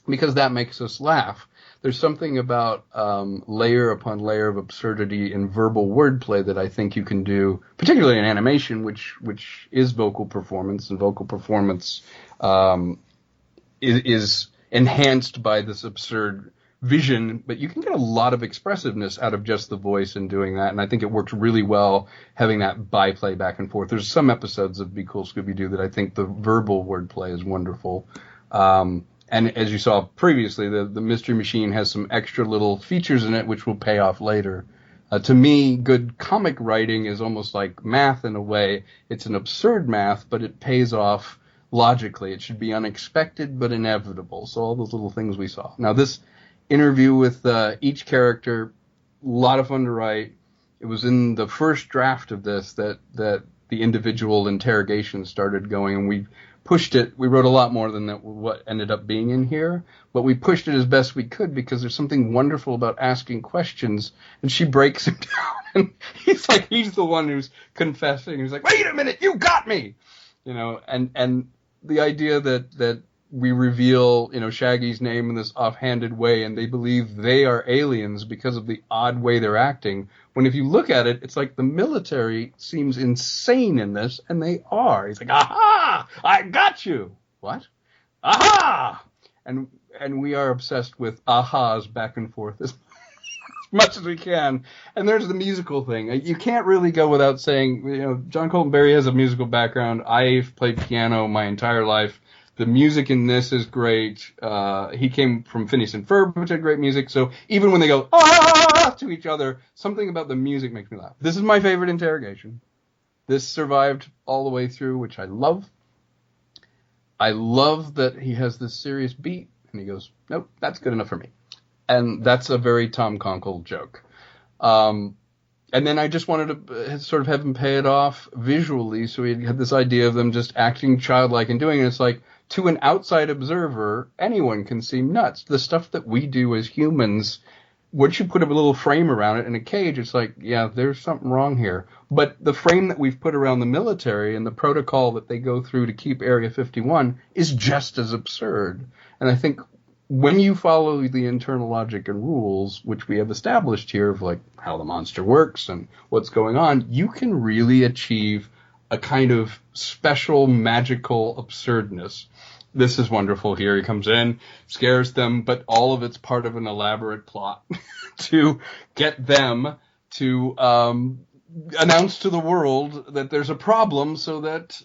because that makes us laugh. There's something about layer upon layer of absurdity in verbal wordplay that I think you can do, particularly in animation, which is vocal performance, and vocal performance is enhanced by this absurd vision, but you can get a lot of expressiveness out of just the voice in doing that, and I think it works really well having that byplay back and forth. There's some episodes of Be Cool Scooby-Doo that I think the verbal wordplay is wonderful. And as you saw previously, the Mystery Machine has some extra little features in it which will pay off later. To me, good comic writing is almost like math in a way. It's an absurd math, but it pays off logically. It should be unexpected but inevitable. So all those little things we saw. Now this interview with each character, a lot of fun to write. It was in the first draft of this that the individual interrogation started going, and we pushed it. We wrote a lot more than what ended up being in here, but we pushed it as best we could because there's something wonderful about asking questions, and she breaks him down, and he's the one who's confessing. He's like, wait a minute, you got me! And the idea that we reveal, Shaggy's name in this offhanded way, and they believe they are aliens because of the odd way they're acting. When if you look at it, it's like the military seems insane in this, and they are. He's like, aha! I got you! What? Aha! And we are obsessed with ahas back and forth as much as we can. And there's the musical thing. You can't really go without saying, John Colton Berry has a musical background. I've played piano my entire life. The music in this is great. He came from Phineas and Ferb, which had great music. So even when they go to each other, something about the music makes me laugh. This is my favorite interrogation. This survived all the way through, which I love. I love that he has this serious beat, and he goes, nope, that's good enough for me. And that's a very Tom Konkle joke. And then I just wanted to sort of have him pay it off visually. So he had this idea of them just acting childlike and doing it. It's like, to an outside observer, anyone can seem nuts. The stuff that we do as humans, once you put a little frame around it in a cage, it's like, yeah, there's something wrong here. But the frame that we've put around the military and the protocol that they go through to keep Area 51 is just as absurd. And I think when you follow the internal logic and rules, which we have established here of like how the monster works and what's going on, you can really achieve a kind of special magical absurdness. This is wonderful here. He comes in, scares them, but all of it's part of an elaborate plot to get them to announce to the world that there's a problem so that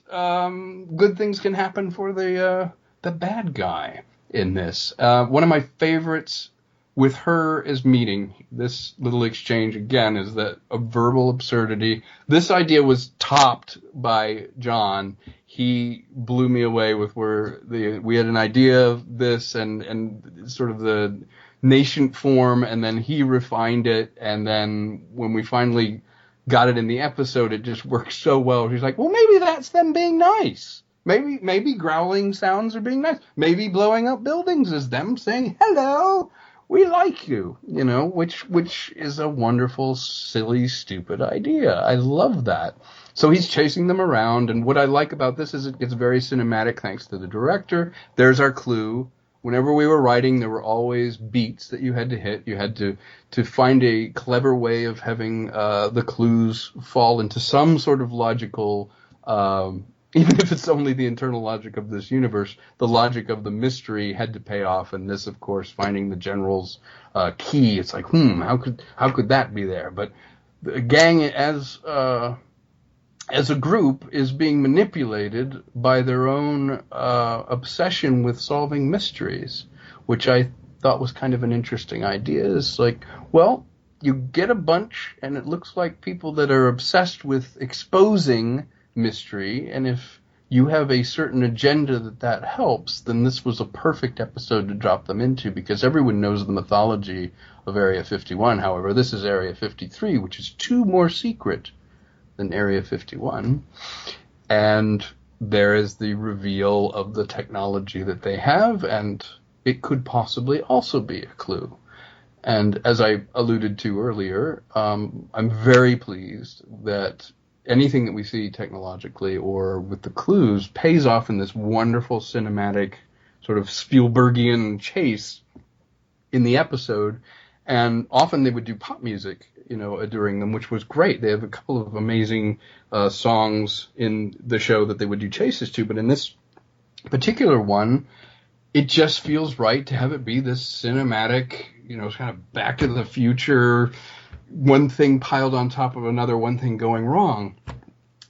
good things can happen for the bad guy in this. One of my favorites with her is meeting. This little exchange, again, is that a verbal absurdity. This idea was topped by John. He blew me away with where we had an idea of this and sort of the nascent form, and then he refined it, and then when we finally got it in the episode, it just worked so well. He's like, well, maybe that's them being nice. Maybe growling sounds are being nice. Maybe blowing up buildings is them saying, hello, we like you, which is a wonderful, silly, stupid idea. I love that. So he's chasing them around, and what I like about this is it gets very cinematic thanks to the director. There's our clue. Whenever we were writing, there were always beats that you had to hit. You had to find a clever way of having the clues fall into some sort of logical, even if it's only the internal logic of this universe, the logic of the mystery had to pay off. And this, of course, finding the general's key, it's like, how could that be there? But the gang as a group is being manipulated by their own obsession with solving mysteries, which I thought was kind of an interesting idea. It's like, well, you get a bunch, and it looks like people that are obsessed with exposing mystery, and if you have a certain agenda that helps, then this was a perfect episode to drop them into, because everyone knows the mythology of Area 51. However, this is Area 53, which is 2 more secret than Area 51, and there is the reveal of the technology that they have, and it could possibly also be a clue. And as I alluded to earlier, I'm very pleased that anything that we see technologically or with the clues pays off in this wonderful cinematic sort of Spielbergian chase in the episode. And often they would do pop music, during them, which was great. They have a couple of amazing songs in the show that they would do chases to. But in this particular one, it just feels right to have it be this cinematic, kind of Back to the Future, one thing piled on top of another, one thing going wrong.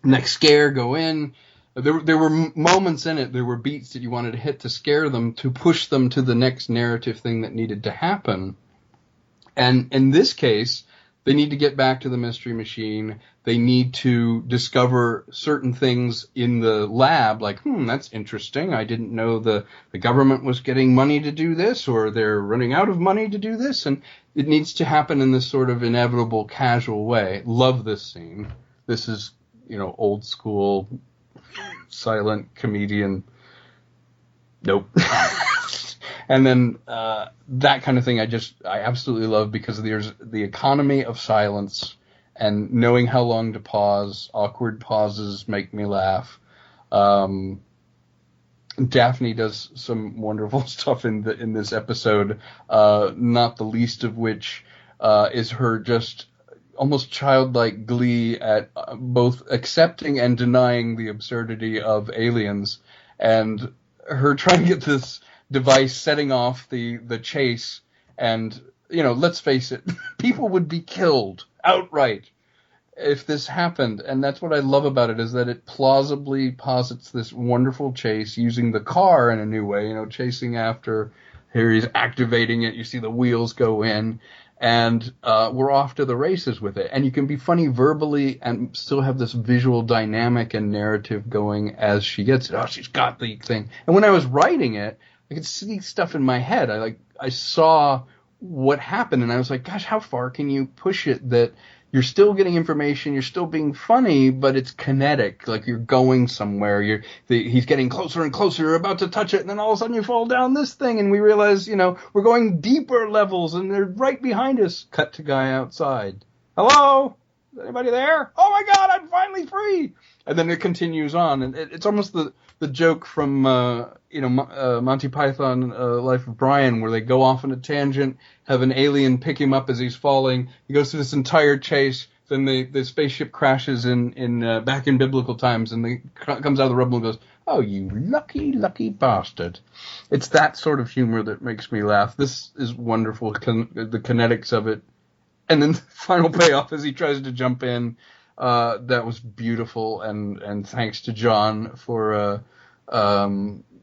Next scare, go in. There were moments in it, there were beats that you wanted to hit to scare them, to push them to the next narrative thing that needed to happen. And in this case, they need to get back to the Mystery Machine. They need to discover certain things in the lab, like, that's interesting. I didn't know the government was getting money to do this, or they're running out of money to do this. And it needs to happen in this sort of inevitable, casual way. Love this scene. This is, old school, silent comedian. Nope. And then that kind of thing I absolutely love, because there's the economy of silence and knowing how long to pause. Awkward pauses make me laugh. Daphne does some wonderful stuff in this episode, not the least of which is her just almost childlike glee at both accepting and denying the absurdity of aliens, and her trying to get this device setting off the chase. And, let's face it, people would be killed outright if this happened. And that's what I love about it, is that it plausibly posits this wonderful chase using the car in a new way, chasing after. Here he's activating it. You see the wheels go in, and we're off to the races with it. And you can be funny verbally and still have this visual dynamic and narrative going as she gets it. Oh, she's got the thing. And when I was writing it, I could see stuff in my head. I saw what happened, and I was like, gosh, how far can you push it that you're still getting information, you're still being funny, but it's kinetic, like you're going somewhere. He's getting closer and closer, you're about to touch it, and then all of a sudden you fall down this thing, and we realize, we're going deeper levels, and they're right behind us. Cut to guy outside. Hello? Is anybody there? Oh my God, I'm finally free! And then it continues on, and it's almost the joke from Monty Python, Life of Brian, where they go off on a tangent, have an alien pick him up as he's falling. He goes through this entire chase. Then the spaceship crashes in back in biblical times, and he comes out of the rubble and goes, "Oh, you lucky, lucky bastard!" It's that sort of humor that makes me laugh. This is wonderful. The kinetics of it, and then the final payoff as he tries to jump in. That was beautiful, and thanks to John for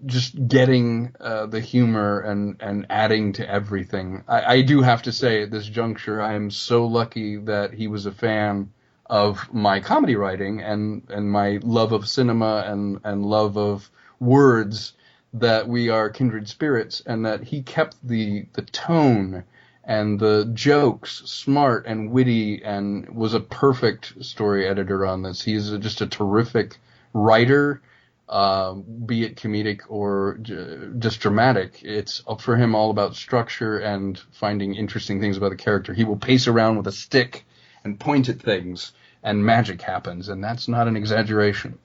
just getting the humor and adding to everything. I do have to say, at this juncture, I am so lucky that he was a fan of my comedy writing and my love of cinema and love of words, that we are kindred spirits, and that he kept the tone and the jokes smart and witty, and was a perfect story editor on this. He's just a terrific writer, be it comedic or just dramatic. It's for him all about structure and finding interesting things about the character. He will pace around with a stick and point at things, and magic happens, and that's not an exaggeration.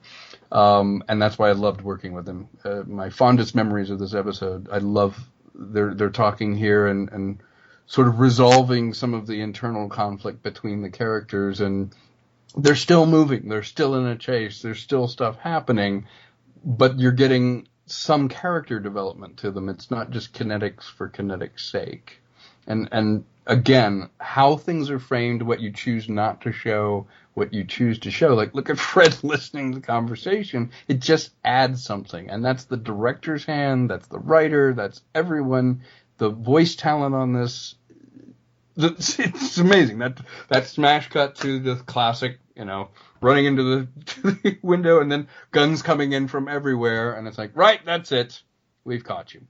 And that's why I loved working with him. My fondest memories of this episode, I love they're talking here and sort of resolving some of the internal conflict between the characters, and they're still moving, they're still in a chase, there's still stuff happening, but you're getting some character development to them. It's not just kinetics for kinetic's sake. And again, how things are framed, what you choose not to show, what you choose to show. Like, look at Fred listening to the conversation. It just adds something. And that's the director's hand, that's the writer, that's everyone. The voice talent on this, it's amazing. That smash cut to the classic, running into the window and then guns coming in from everywhere. And it's like, right, that's it. We've caught you.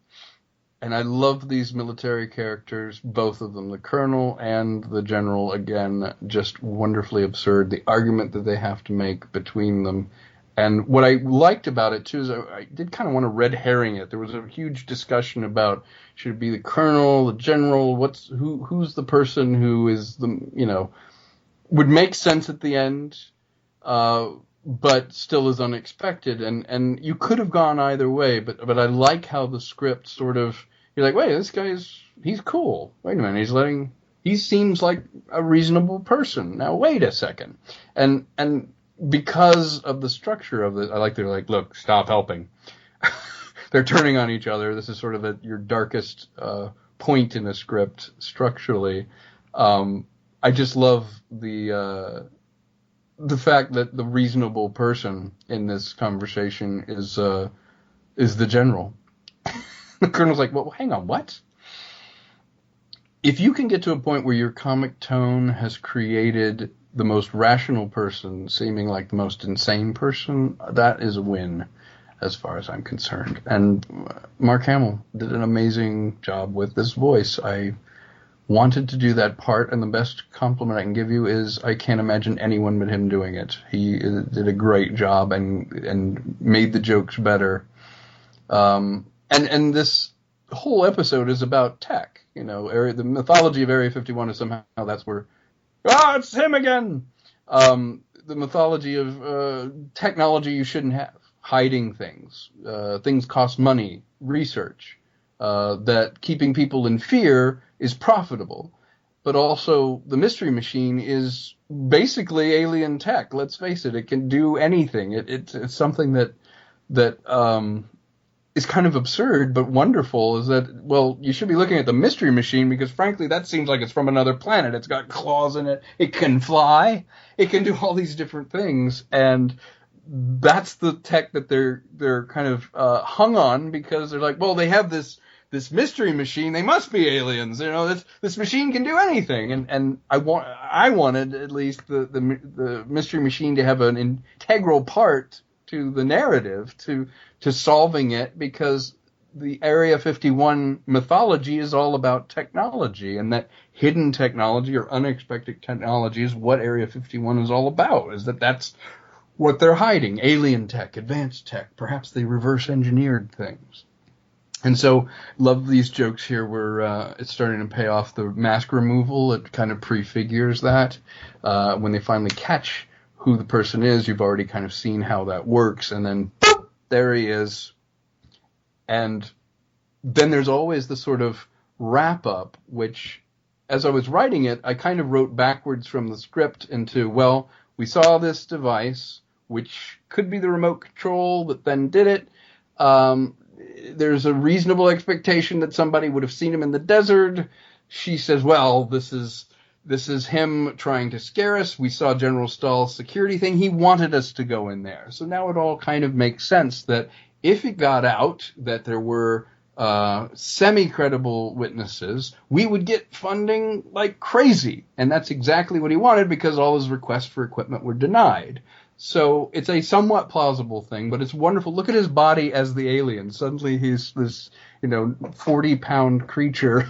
And I love these military characters, both of them, the colonel and the general, again, just wonderfully absurd. The argument that they have to make between them. And what I liked about it, too, is I did kind of want to red herring it. There was a huge discussion about, should it be the colonel, the general, who's the person who is would make sense at the end, but still is unexpected. And you could have gone either way, but I like how the script sort of, you're like, wait, this he's cool. Wait a minute, he seems like a reasonable person. Now, wait a second. And because of the structure of it, they're like, look, stop helping. they're turning on each other. This is sort of your darkest point in a script structurally. I just love the fact that the reasonable person in this conversation is the general. The colonel's like, well, hang on, what? If you can get to a point where your comic tone has created the most rational person seeming like the most insane person, that is a win as far as I'm concerned. And Mark Hamill did an amazing job with this voice. I wanted to do that part, and the best compliment I can give you is I can't imagine anyone but him doing it. He did a great job and made the jokes better. And this whole episode is about tech. You know, the mythology of Area 51 is somehow that's where, it's him again. The mythology of technology you shouldn't have, hiding things. Things cost money, research. That keeping people in fear is profitable. But also the Mystery Machine is basically alien tech. Let's face it, it can do anything. It's something that is kind of absurd but wonderful, is that, well, you should be looking at the Mystery Machine because, frankly, that seems like it's from another planet. It's got claws in it. It can fly. It can do all these different things. And that's the tech that they're kind of hung on, because they're like, well, they have this Mystery Machine. They must be aliens. You know, this machine can do anything. And I wanted at least the Mystery Machine to have an integral part to the narrative, to solving it, because the Area 51 mythology is all about technology, and that hidden technology or unexpected technology is what Area 51 is all about, is that's what they're hiding. Alien tech, advanced tech, perhaps they reverse engineered things. And so, love these jokes here where it's starting to pay off. The mask removal, it kind of prefigures that. When they finally catch who the person is, you've already kind of seen how that works, and then boop, there he is. And then there's always the sort of wrap-up, which, as I was writing it, I kind of wrote backwards from the script into, well, we saw this device, which could be the remote control that then did it. There's a reasonable expectation that somebody would have seen him in the desert. She says, well, this is him trying to scare us. We saw General Stahl's security thing. He wanted us to go in there. So now it all kind of makes sense that if it got out that there were semi-credible witnesses, we would get funding like crazy. And that's exactly what he wanted, because all his requests for equipment were denied. So it's a somewhat plausible thing, but it's wonderful. Look at his body as the alien. Suddenly he's this, 40-pound creature.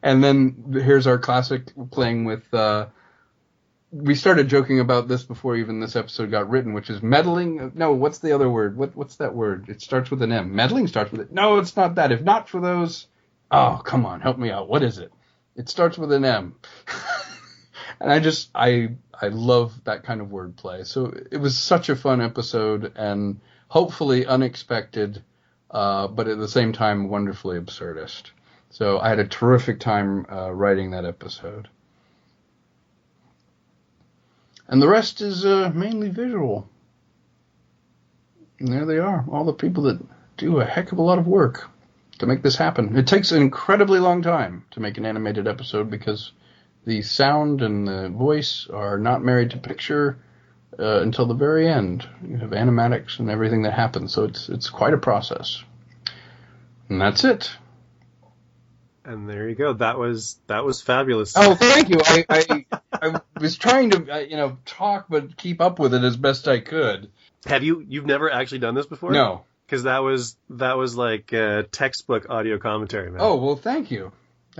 And then here's our classic playing with, we started joking about this before even this episode got written, which is meddling. No, what's the other word? What's that word? It starts with an M. Meddling starts with it. No, it's not that. If not for those, oh, come on, help me out. What is it? It starts with an M. And I love that kind of wordplay. So it was such a fun episode, and hopefully unexpected, but at the same time wonderfully absurdist. So I had a terrific time writing that episode. And the rest is mainly visual. And there they are, all the people that do a heck of a lot of work to make this happen. It takes an incredibly long time to make an animated episode, because the sound and the voice are not married to picture until the very end. You have animatics and everything that happens, so it's quite a process. And that's it. And there you go. That was fabulous. Oh, thank you. I was trying to talk but keep up with it as best I could. You've never actually done this before? No. Because that was like textbook audio commentary, man. Oh, well, thank you.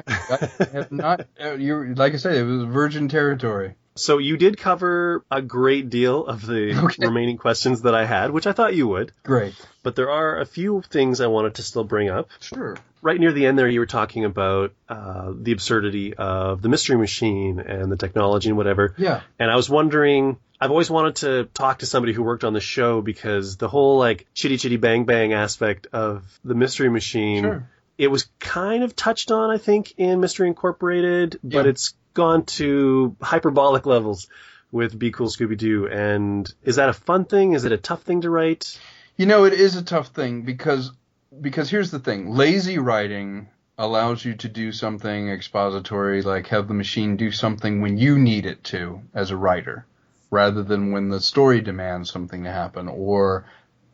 I have not. Like I said, it was virgin territory. So you did cover a great deal of the remaining questions that I had, which I thought you would. Great. But there are a few things I wanted to still bring up. Sure. Right near the end there, you were talking about the absurdity of the Mystery Machine and the technology and whatever. Yeah. And I was wondering, I've always wanted to talk to somebody who worked on the show, because the whole like chitty chitty bang bang aspect of the Mystery Machine, sure, it was kind of touched on, I think, in Mystery Incorporated, but it's gone to hyperbolic levels with Be Cool Scooby-Doo. And is that a fun thing? Is it a tough thing to write? It is a tough thing, because because here's the thing. Lazy writing allows you to do something expository, like have the machine do something when you need it to as a writer, rather than when the story demands something to happen or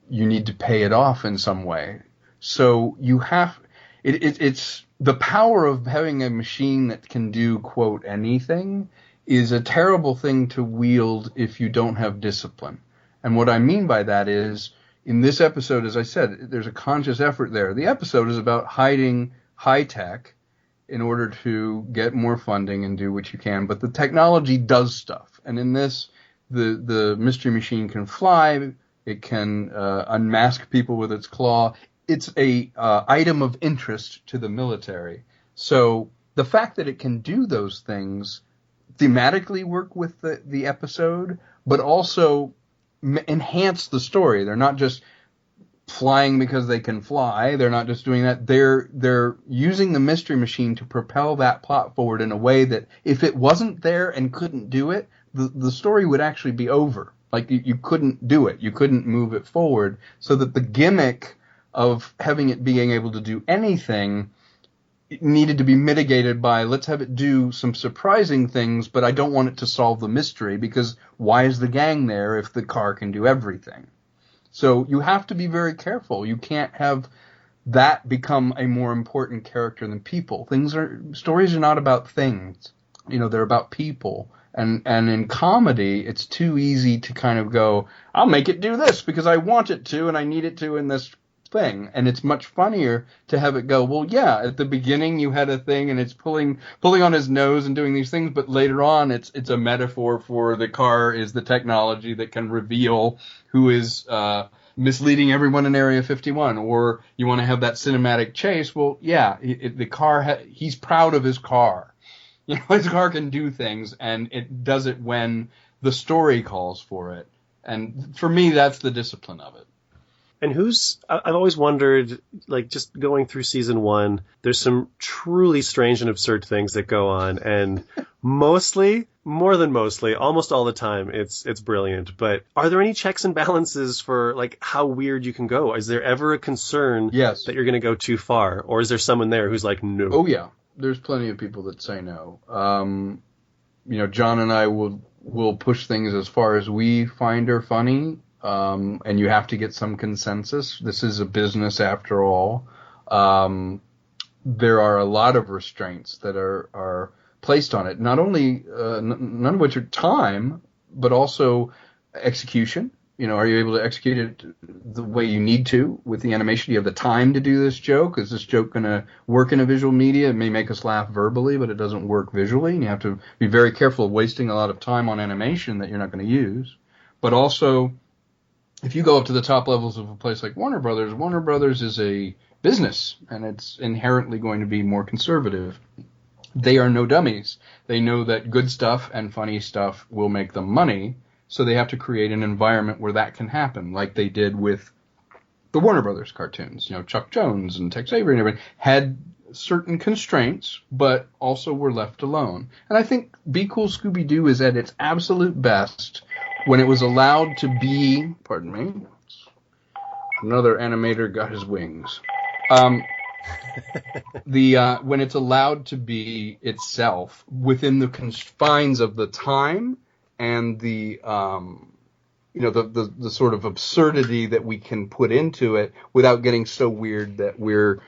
you need to pay it off in some way. So you have, it's the power of having a machine that can do, quote, anything is a terrible thing to wield if you don't have discipline. And what I mean by that is, in this episode, as I said, there's a conscious effort there. The episode is about hiding high tech in order to get more funding and do what you can. But the technology does stuff. And in this, the mystery machine can fly. It can unmask people with its claw. It's a item of interest to the military. So the fact that it can do those things thematically work with the episode, but also enhance the story. They're not just flying because they can fly. They're not just doing that. They're using the mystery machine to propel that plot forward in a way that if it wasn't there and couldn't do it, the story would actually be over. Like you couldn't do it. You couldn't move it forward, so that the gimmick of having it being able to do anything needed to be mitigated by, let's have it do some surprising things, but I don't want it to solve the mystery, because why is the gang there if the car can do everything? So you have to be very careful. You can't have that become a more important character than people. Stories are not about things. They're about people. And in comedy, it's too easy to kind of go, I'll make it do this because I want it to and I need it to in this thing. And it's much funnier to have it go, well, yeah, at the beginning you had a thing and it's pulling on his nose and doing these things, but later on it's a metaphor for the car is the technology that can reveal who is misleading everyone in Area 51. Or you want to have that cinematic chase. Well, yeah, the car, he's proud of his car. His car can do things, and it does it when the story calls for it. And for me, that's the discipline of it. And I've always wondered, like, just going through season 1, there's some truly strange and absurd things that go on, and more than mostly, almost all the time, it's brilliant. But are there any checks and balances for, like, how weird you can go? Is there ever a concern Yes. that you're going to go too far? Or is there someone there who's like, no? Oh, yeah. There's plenty of people that say no. John and I will push things as far as we find are funny, and you have to get some consensus. This is a business after all. There are a lot of restraints that are placed on it. Not only none of which are time, but also execution. Are you able to execute it the way you need to with the animation? Do you have the time to do this joke? Is this joke going to work in a visual media? It may make us laugh verbally, but it doesn't work visually. And you have to be very careful of wasting a lot of time on animation that you're not going to use. But also, if you go up to the top levels of a place like Warner Brothers is a business, and it's inherently going to be more conservative. They are no dummies. They know that good stuff and funny stuff will make them money. So they have to create an environment where that can happen, like they did with the Warner Brothers cartoons. Chuck Jones and Tex Avery and everybody had certain constraints, but also were left alone. And I think Be Cool Scooby-Doo is at its absolute best when it was allowed to be, pardon me, another animator got his wings. When it's allowed to be itself within the confines of the time and the sort of absurdity that we can put into it without getting so weird that we're,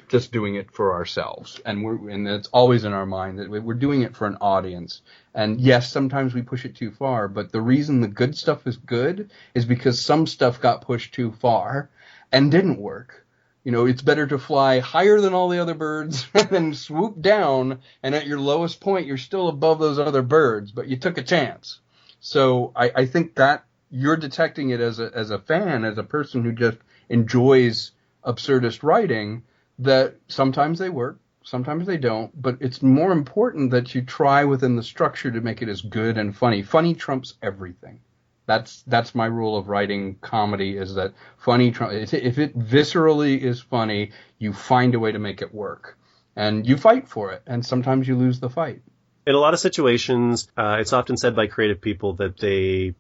just doing it for ourselves. And it's always in our mind that we're doing it for an audience. And yes, sometimes we push it too far, but the reason the good stuff is good is because some stuff got pushed too far and didn't work. It's better to fly higher than all the other birds and then swoop down, and at your lowest point, you're still above those other birds, but you took a chance. So I think that you're detecting it as a fan, as a person who just enjoys absurdist writing, that sometimes they work, sometimes they don't, but it's more important that you try within the structure to make it as good and funny. Funny trumps everything. That's my rule of writing comedy, is that if it viscerally is funny, you find a way to make it work. And you fight for it, and sometimes you lose the fight. In a lot of situations, it's often said by creative people that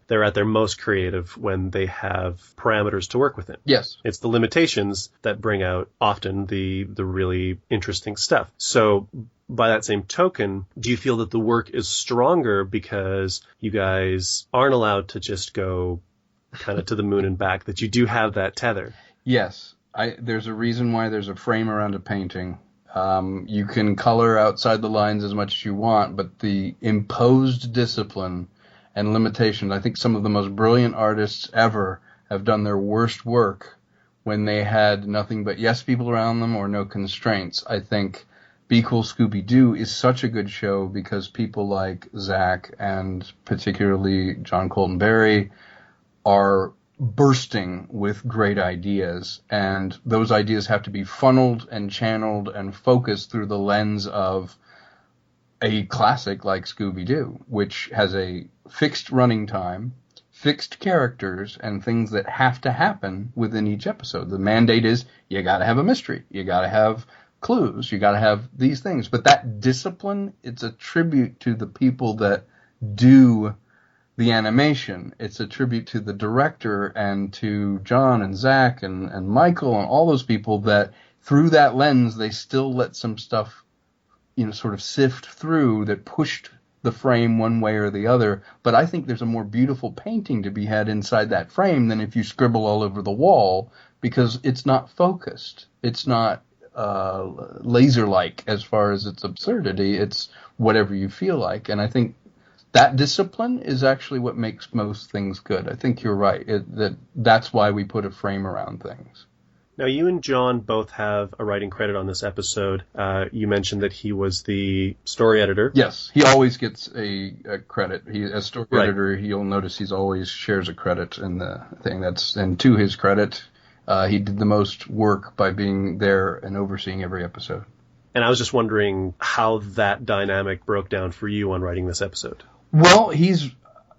they're at their most creative when they have parameters to work within. Yes. It's the limitations that bring out often the really interesting stuff. So by that same token, do you feel that the work is stronger because you guys aren't allowed to just go kind of to the moon and back, that you do have that tether? Yes. There's a reason why there's a frame around a painting. You can color outside the lines as much as you want, but the imposed discipline and limitation, I think some of the most brilliant artists ever have done their worst work when they had nothing but yes people around them or no constraints. I think Be Cool Scooby-Doo is such a good show because people like Zach and particularly John Colton Berry are bursting with great ideas, and those ideas have to be funneled and channeled and focused through the lens of a classic like Scooby-Doo, which has a fixed running time, fixed characters, and things that have to happen within each episode. The mandate is you got to have a mystery, you got to have clues, you got to have these things. But that discipline, it's a tribute to the people that do the animation. It's a tribute to the director and to John and Zach and Michael and all those people that through that lens, they still let some stuff, sort of sift through that pushed the frame one way or the other. But I think there's a more beautiful painting to be had inside that frame than if you scribble all over the wall, because it's not focused. It's not laser-like as far as its absurdity. It's whatever you feel like. And I think that discipline is actually what makes most things good. I think you're right. That's why we put a frame around things. Now, you and John both have a writing credit on this episode. You mentioned that he was the story editor. Yes, he always gets a credit. As story editor, you'll notice he's always shares a credit in the thing. And to his credit, he did the most work by being there and overseeing every episode. And I was just wondering how that dynamic broke down for you on writing this episode. Well, he's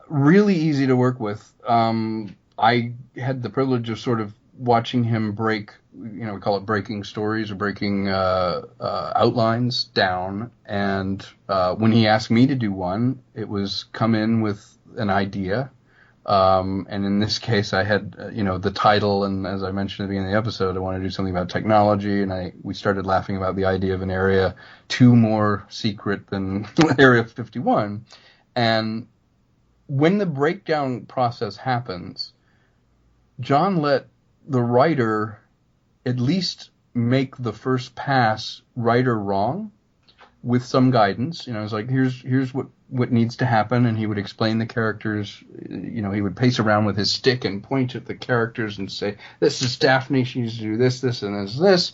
really easy to work with. I had the privilege of sort of watching him break, we call it breaking stories or breaking outlines down. And when he asked me to do one, it was come in with an idea. And in this case, I had, the title. And as I mentioned at the beginning of the episode, I wanted to do something about technology. And we started laughing about the idea of an area 2 more secret than Area 51. And when the breakdown process happens, John let the writer at least make the first pass right or wrong with some guidance. It's like, here's what needs to happen. And he would explain the characters. He would pace around with his stick and point at the characters and say, this is Daphne. She needs to do this, and this.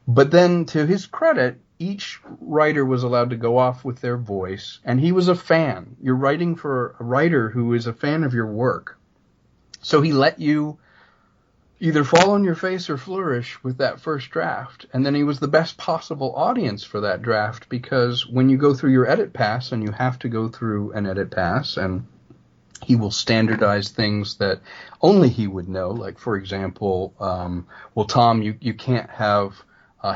But then to his credit, each writer was allowed to go off with their voice, and he was a fan. You're writing for a writer who is a fan of your work. So he let you either fall on your face or flourish with that first draft, and then he was the best possible audience for that draft, because when you go through your edit pass, and you have to go through an edit pass, and he will standardize things that only he would know, like, for example, Tom, you can't have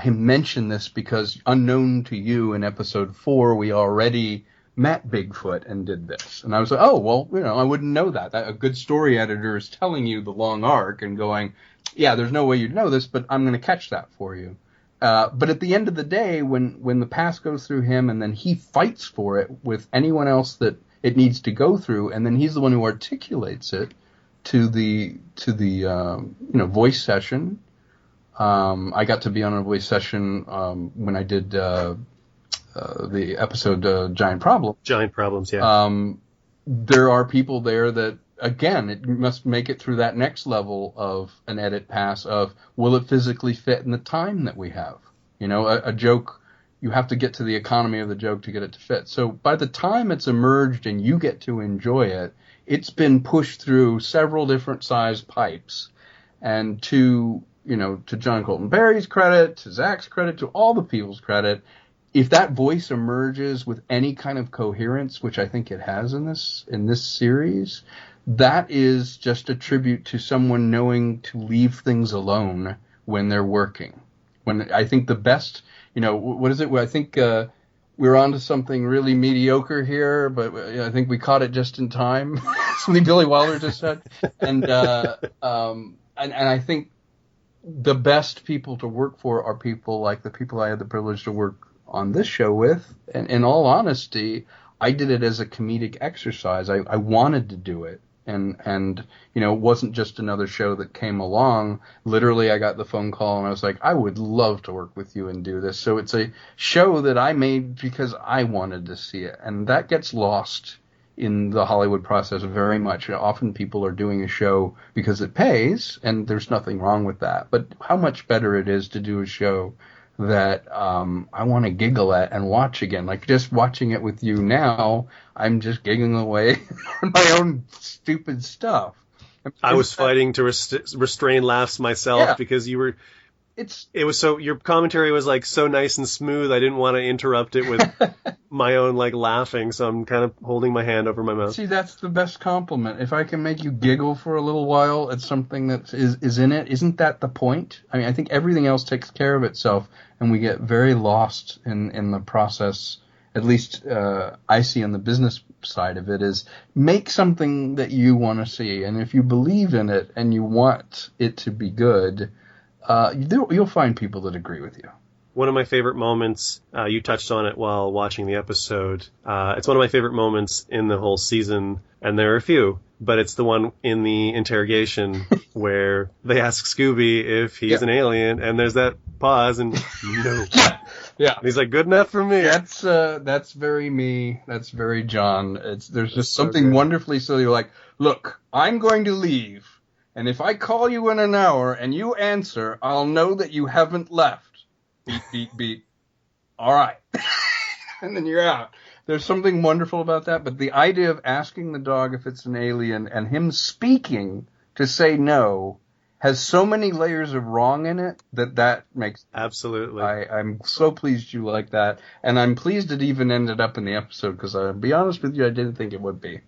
him mention this because unknown to you in episode 4, we already met Bigfoot and did this. And I was like, oh, well, I wouldn't know that. A good story editor is telling you the long arc and going, yeah, there's no way you'd know this, but I'm going to catch that for you. But at the end of the day, when the pass goes through him and then he fights for it with anyone else that it needs to go through, and then he's the one who articulates it to the voice session. I got to be on a voice session when I did the episode Giant Problem. Giant Problems, yeah. There are people there that, again, it must make it through that next level of an edit pass of, will it physically fit in the time that we have? A joke, you have to get to the economy of the joke to get it to fit. So by the time it's emerged and you get to enjoy it, it's been pushed through several different size pipes. And to John Colton Berry's credit, to Zach's credit, to all the people's credit, if that voice emerges with any kind of coherence, which I think it has in this series, that is just a tribute to someone knowing to leave things alone when they're working. When I think the best, what is it? I think we're on to something really mediocre here, but I think we caught it just in time. Something Billy Wilder just said. And I think the best people to work for are people like the people I had the privilege to work on this show with. And in all honesty, I did it as a comedic exercise. I wanted to do it. And it wasn't just another show that came along. Literally, I got the phone call and I was like, I would love to work with you and do this. So it's a show that I made because I wanted to see it. And that gets lost in the Hollywood process very much. Often people are doing a show because it pays, and there's nothing wrong with that. But how much better it is to do a show that I want to giggle at and watch again. Like just watching it with you now, I'm just giggling away on my own stupid stuff. I was fighting to restrain laughs myself because you were... It was so, your commentary was like so nice and smooth. I didn't want to interrupt it with my own like laughing, so I'm kind of holding my hand over my mouth. See, that's the best compliment. If I can make you giggle for a little while at something that is in it, isn't that the point? I mean, I think everything else takes care of itself, and we get very lost in the process. At least I see on the business side of it is make something that you want to see, and if you believe in it and you want it to be good, you'll find people that agree with you. One of my favorite moments, you touched on it while watching the episode. It's one of my favorite moments in the whole season, and there are a few, but it's the one in the interrogation where they ask Scooby if he's an alien, and there's that pause, and no. Yeah. And he's like, good enough for me. That's very me. That's very John. There's just something wonderfully silly like, look, I'm going to leave. And if I call you in an hour and you answer, I'll know that you haven't left. Beep, beep, beep. All right. And then you're out. There's something wonderful about that. But the idea of asking the dog if it's an alien and him speaking to say no has so many layers of wrong in it that makes... Absolutely. I'm so pleased you like that. And I'm pleased it even ended up in the episode because, I'll be honest with you, I didn't think it would be.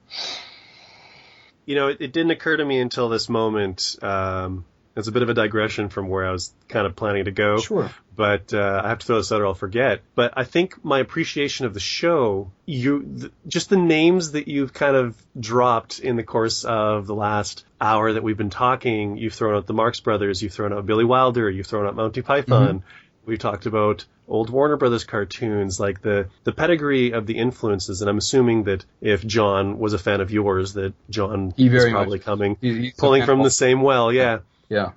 It didn't occur to me until this moment. It's a bit of a digression from where I was kind of planning to go. Sure. But I have to throw this out or I'll forget. But I think my appreciation of the show, just the names that you've kind of dropped in the course of the last hour that we've been talking, you've thrown out the Marx Brothers, you've thrown out Billy Wilder, you've thrown out Monty Python. Mm-hmm. We've talked about old Warner Brothers cartoons, like the pedigree of the influences. And I'm assuming that if John was a fan of yours, that John is probably coming, pulling from the same well. Yeah. Yeah.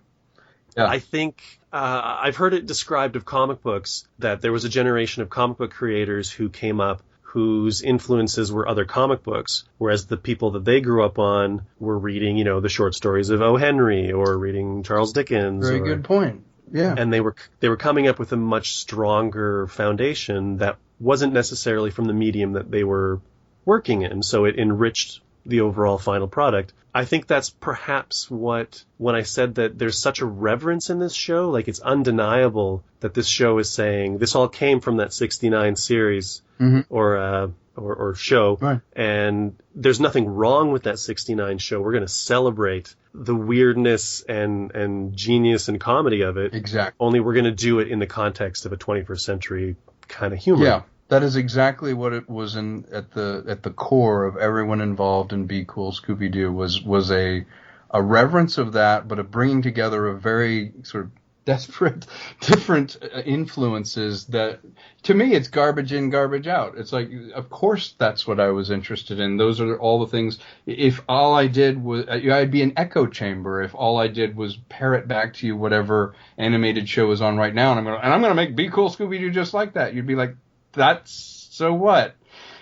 I think I've heard it described of comic books that there was a generation of comic book creators who came up whose influences were other comic books, whereas the people that they grew up on were reading, the short stories of O. Henry or reading Charles Dickens. Very good point. Yeah. And they were coming up with a much stronger foundation that wasn't necessarily from the medium that they were working in, so it enriched the overall final product. I think that's perhaps when I said that there's such a reverence in this show, like it's undeniable that this show is saying this all came from that 69 series or show, right. And there's nothing wrong with that 69 show. We're going to celebrate the weirdness and genius and comedy of it. Exactly. Only we're going to do it in the context of a 21st century kind of humor. Yeah. That is exactly what it was at the core of everyone involved in Be Cool Scooby-Doo was a reverence of that, but a bringing together of very sort of desperate different influences that, to me, it's garbage in, garbage out. It's like, of course that's what I was interested in. Those are all the things. If all I did was, I'd be an echo chamber if all I did was parrot back to you whatever animated show is on right now, and I'm gonna make Be Cool Scooby-Doo just like that. You'd be like, that's so what?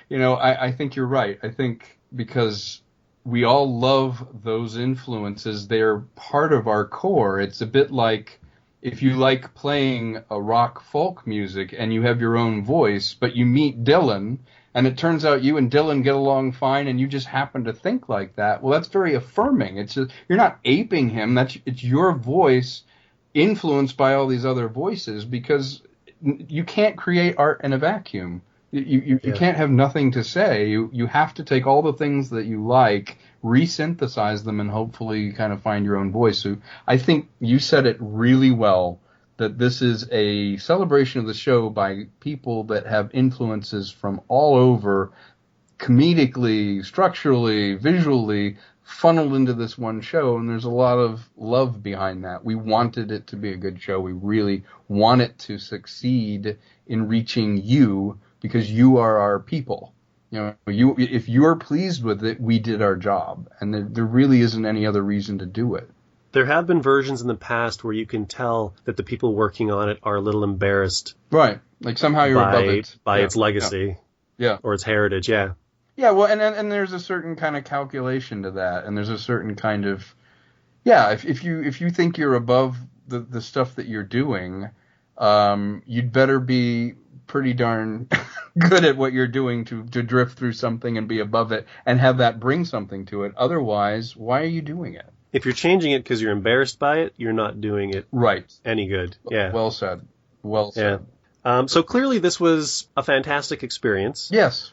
I think you're right. I think because we all love those influences, they're part of our core. It's a bit like if you like playing a rock folk music and you have your own voice, but you meet Dylan and it turns out you and Dylan get along fine and you just happen to think like that. Well, that's very affirming. You're not aping him. It's your voice influenced by all these other voices, because you can't create art in a vacuum. You can't have nothing to say. You have to take all the things that you like, resynthesize them, and hopefully kind of find your own voice. So I think you said it really well, that this is a celebration of the show by people that have influences from all over, comedically, structurally, visually, funneled into this one show, and there's a lot of love behind that. We wanted it to be a good show. We really want it to succeed in reaching you, because you are our people. If you're pleased with it, we did our job, and there really isn't any other reason to do it. There have been versions in the past where you can tell that the people working on it are a little embarrassed. Right. Like somehow you're above it. By its legacy. Yeah. Or its heritage, yeah. Yeah, well, and there's a certain kind of calculation to that, and there's a certain kind of, if you think you're above the stuff that you're doing, you'd better be pretty darn good at what you're doing to drift through something and be above it and have that bring something to it. Otherwise, why are you doing it? If you're changing it because you're embarrassed by it, you're not doing it any good. Yeah. Well said. Well said. Yeah. So clearly this was a fantastic experience. Yes.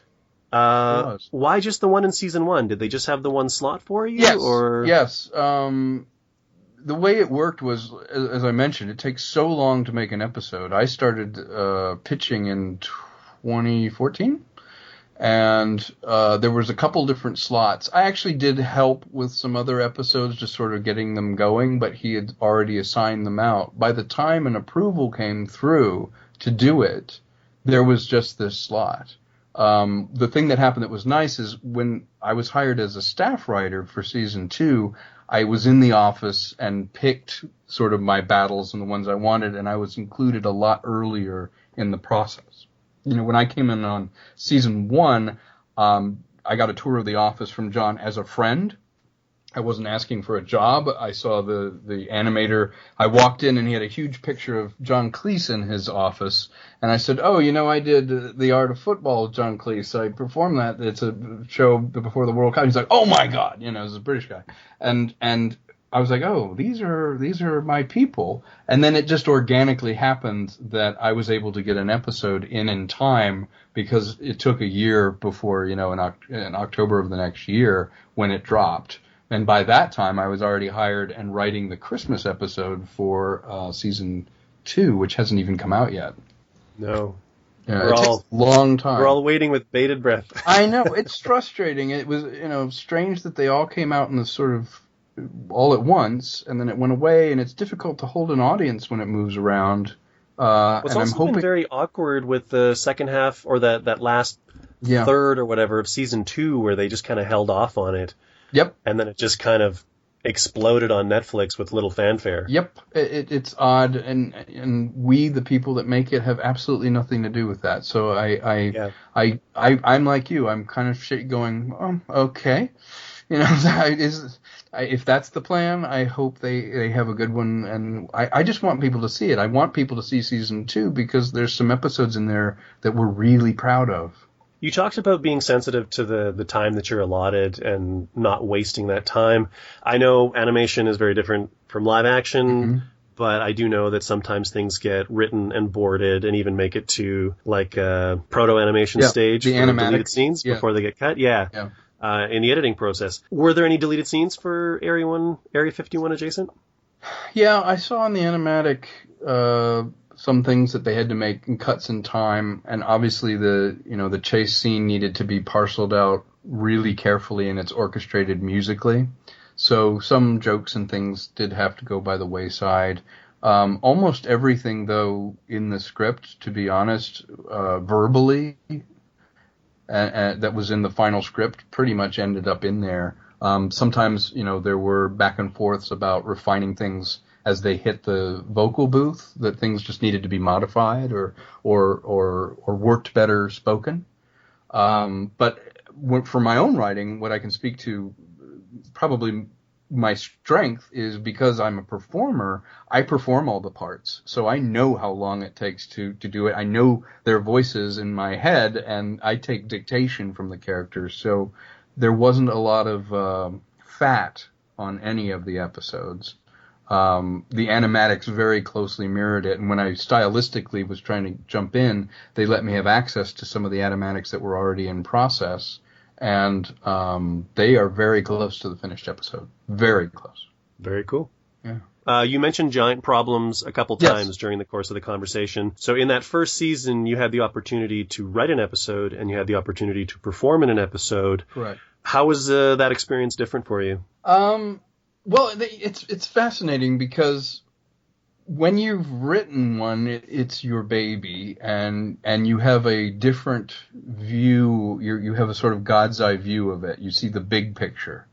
Why just the one in season 1? Did they just have the one slot for you? Yes. Or? Yes. The way it worked was, as I mentioned, it takes so long to make an episode. I started pitching in 2014, and there was a couple different slots. I actually did help with some other episodes, just sort of getting them going, but he had already assigned them out. By the time an approval came through to do it, there was just this slot. The thing that happened that was nice is when I was hired as a staff writer for season 2, I was in the office and picked sort of my battles and the ones I wanted, and I was included a lot earlier in the process. When I came in on season 1, I got a tour of the office from John as a friend. I wasn't asking for a job. I saw the animator. I walked in and he had a huge picture of John Cleese in his office. And I said, I did The Art of Football with John Cleese. I performed that. It's a show before the World Cup. He's like, oh my God, he's a British guy. And I was like, oh, these are my people. And then it just organically happened that I was able to get an episode in time, because it took a year before, in October of the next year when it dropped. And by that time, I was already hired and writing the Christmas episode for season 2, which hasn't even come out yet. No. Yeah, it takes a long time. We're all waiting with bated breath. I know. It's frustrating. It was, strange that they all came out in the sort of all at once, and then it went away, and it's difficult to hold an audience when it moves around. It's also been very awkward with the second half, or that last third or whatever of season 2, where they just kind of held off on it. Yep. And then it just kind of exploded on Netflix with little fanfare. Yep. It's odd, and we, the people that make it, have absolutely nothing to do with that. So I'm like you. I'm kind of going, okay. If that's the plan, I hope they have a good one, and I just want people to see it. I want people to see season 2, because there's some episodes in there that we're really proud of. You talked about being sensitive to the time that you're allotted and not wasting that time. I know animation is very different from live action, but I do know that sometimes things get written and boarded and even make it to like a proto-animation stage the for deleted scenes before they get cut. Yeah. In the editing process. Were there any deleted scenes for Area 51 adjacent? Yeah, I saw in the animatic some things that they had to make in cuts in time, and obviously the chase scene needed to be parceled out really carefully, and it's orchestrated musically. So some jokes and things did have to go by the wayside. Almost everything, though, in the script, to be honest, verbally, that was in the final script, pretty much ended up in there. Sometimes, there were back and forths about refining things as they hit the vocal booth, that things just needed to be modified or worked better spoken. But for my own writing, what I can speak to, probably my strength, is because I'm a performer, I perform all the parts. So I know how long it takes to do it. I know their voices in my head, and I take dictation from the characters. So there wasn't a lot of fat on any of the episodes. The animatics very closely mirrored it, and when I stylistically was trying to jump in, they let me have access to some of the animatics that were already in process, and they are very close to the finished episode. Very close. Very cool. Yeah. You mentioned giant problems a couple times during the course of the conversation. So in that first season, you had the opportunity to write an episode and you had the opportunity to perform in an episode. Correct. How was that experience different for you? Well, it's fascinating because when you've written one, it's your baby, and you have a different view. You have a sort of God's eye view of it. You see the big picture.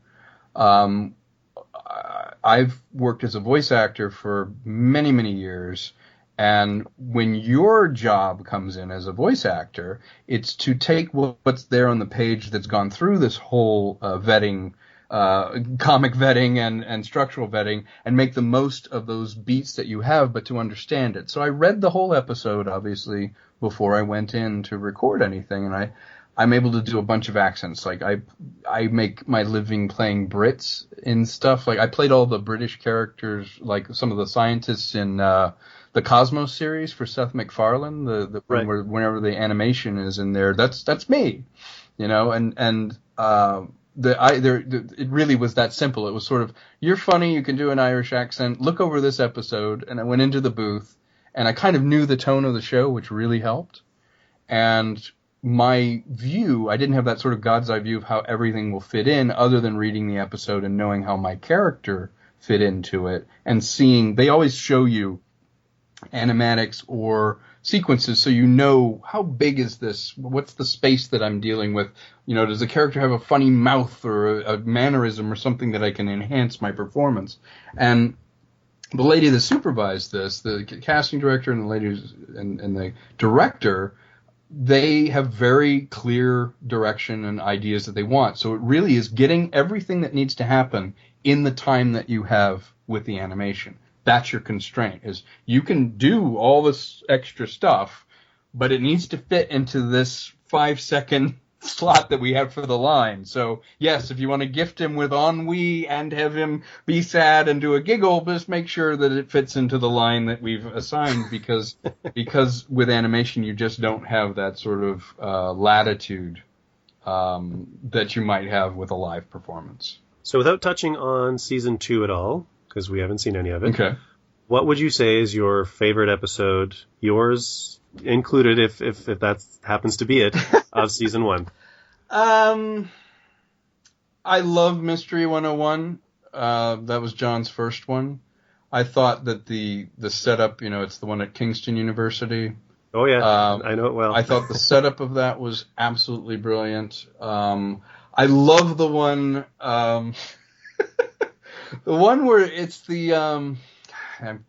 I've worked as a voice actor for many, many years, and when your job comes in as a voice actor, it's to take what's there on the page that's gone through this whole vetting, comic vetting and structural vetting, and make the most of those beats that you have, but to understand it. So I read the whole episode, obviously, before I went in to record anything, and I'm able to do a bunch of accents. Like I make my living playing Brits in stuff. Like I played all the British characters, like some of the scientists in the Cosmos series for Seth MacFarlane. Right. Whenever the animation is in there, that's me, you know. And it really was that simple. It was sort of, you're funny, you can do an Irish accent. Look over this episode, and I went into the booth, and I kind of knew the tone of the show, which really helped. And my view, I didn't have that sort of God's eye view of how everything will fit in, other than reading the episode and knowing how my character fit into it, and seeing, they always show you animatics or sequences, so you know how big is this, what's the space that I'm dealing with, you know, does the character have a funny mouth or a mannerism or something that I can enhance my performance. And the lady that supervised this, the casting director and the ladies and the director, they have very clear direction and ideas that they want. So it really is getting everything that needs to happen in the time that you have with the animation. That's your constraint, is you can do all this extra stuff, but it needs to fit into this 5-second slot that we have for the line. So yes, if you want to gift him with ennui and have him be sad and do a giggle, just make sure that it fits into the line that we've assigned, because with animation you just don't have that sort of latitude that you might have with a live performance. So without touching on season 2 at all, because we haven't seen any of it, okay, what would you say is your favorite episode, yours included, if that happens to be it, of season 1? I love Mystery 101. That was John's first one. I thought that the setup, you know, it's the one at Kingston University. Oh yeah, I know it well. I thought the setup of that was absolutely brilliant. I love the one, the one where it's the, I'm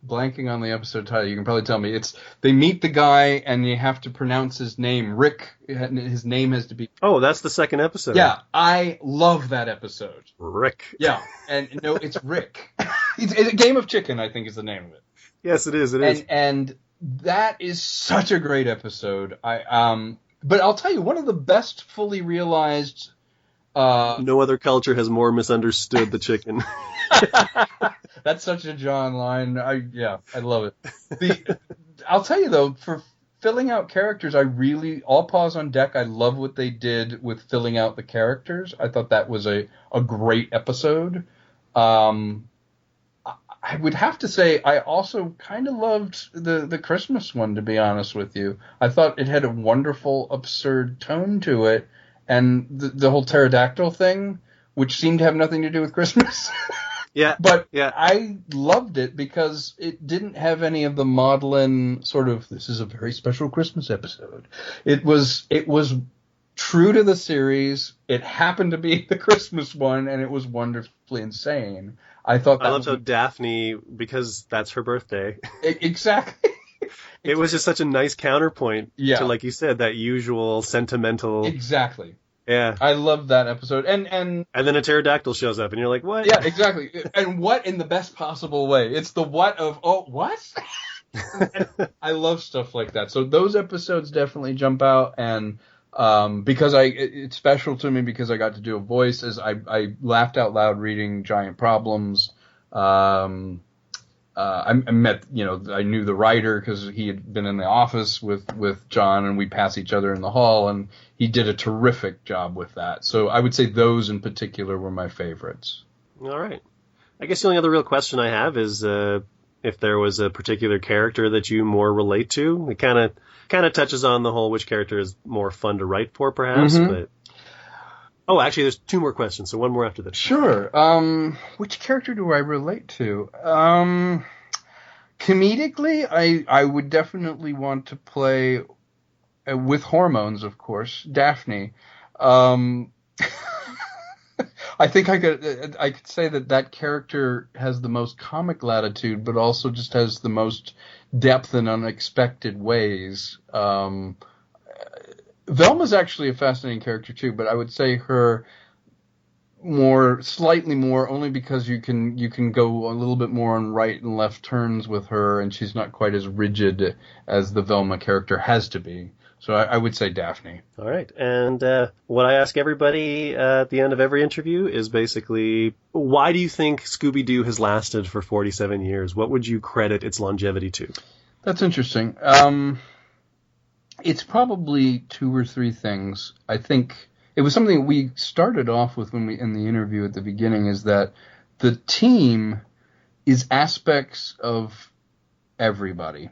blanking on the episode title. You can probably tell me. It's, they meet the guy and you have to pronounce his name. Rick. His name has to be. Oh, that's the second episode. Yeah, I love that episode. Rick. Yeah, and no, it's Rick. It's a Game of Chicken, I think, is the name of it. Yes, it is. It is. And that is such a great episode. But I'll tell you, one of the best fully realized. No other culture has more misunderstood the chicken. That's such a John line. I love it. I'll tell you though, for filling out characters, All Paws on Deck, I love what they did with filling out the characters. I thought that was a great episode. I would have to say I also kind of loved the Christmas one, to be honest with you. I thought it had a wonderful, absurd tone to it, and the whole pterodactyl thing, which seemed to have nothing to do with Christmas. Yeah. But yeah. I loved it because it didn't have any of the maudlin sort of, this is a very special Christmas episode. It was true to the series. It happened to be the Christmas one, and it was wonderfully insane. I loved how Daphne, because that's her birthday. Exactly. It was just such a nice counterpoint to, like you said, that usual sentimental. Exactly. Yeah. I love that episode. And then a pterodactyl shows up and you're like, what? Yeah, exactly. And what in the best possible way. It's the what of, oh, what? I love stuff like that. So those episodes definitely jump out, and because it's special to me because I got to do a voice, as I laughed out loud reading Giant Problems. I met, I knew the writer because he had been in the office with John, and we'd pass each other in the hall, and he did a terrific job with that. So I would say those in particular were my favorites. All right. I guess the only other real question I have is if there was a particular character that you more relate to. It kind of touches on the whole which character is more fun to write for, perhaps. But oh, actually, there's two more questions, so one more after this. Sure. Which character do I relate to? Comedically, I would definitely want to play, with hormones, of course, Daphne. I think I could say that character has the most comic latitude, but also just has the most depth in unexpected ways. Velma's actually a fascinating character too, but I would say her slightly more, only because you can go a little bit more on right and left turns with her, and she's not quite as rigid as the Velma character has to be. So I would say Daphne. All right. And what I ask everybody at the end of every interview is basically, why do you think Scooby-Doo has lasted for 47 years? What would you credit its longevity to? That's interesting. It's probably two or three things. I think it was something we started off with in the interview at the beginning, is that the team is aspects of everybody.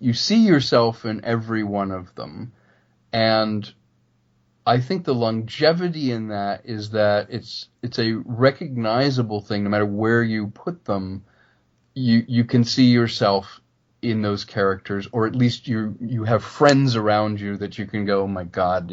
You see yourself in every one of them. And I think the longevity in that is that it's a recognizable thing. No matter where you put them, you can see yourself in those characters, or at least you have friends around you that you can go, oh my God,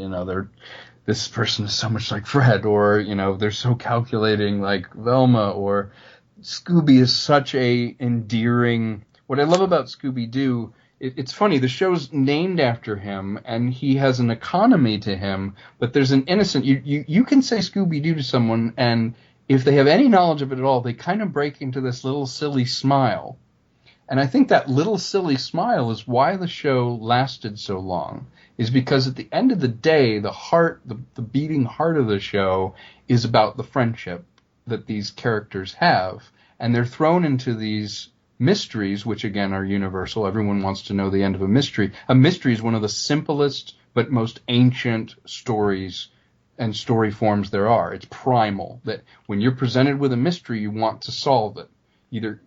this person is so much like Fred, or, they're so calculating like Velma, or Scooby is such a endearing. What I love about Scooby-Doo, it's funny, the show's named after him, and he has an economy to him, but there's an innocent, you can say Scooby-Doo to someone, and if they have any knowledge of it at all, they kind of break into this little silly smile. And I think that little silly smile is why the show lasted so long, is because at the end of the day, the beating heart of the show is about the friendship that these characters have, and they're thrown into these mysteries, which again are universal. Everyone wants to know the end of a mystery. A mystery is one of the simplest but most ancient stories and story forms there are. It's primal, that when you're presented with a mystery, you want to solve it. Either,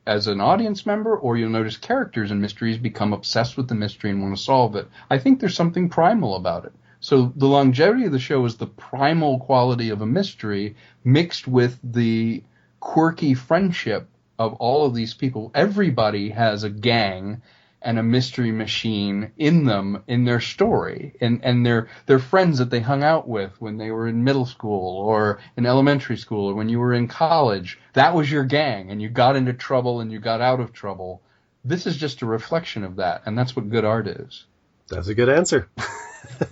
as an audience member, or you'll notice characters in mysteries become obsessed with the mystery and want to solve it. I think there's something primal about it. So the longevity of the show is the primal quality of a mystery mixed with the quirky friendship of all of these people. Everybody has a gang and a mystery machine in them, in their story, and they're friends that they hung out with when they were in middle school or in elementary school or when you were in college. That was your gang, and you got into trouble and you got out of trouble. This is just a reflection of that, and that's what good art is. That's a good answer.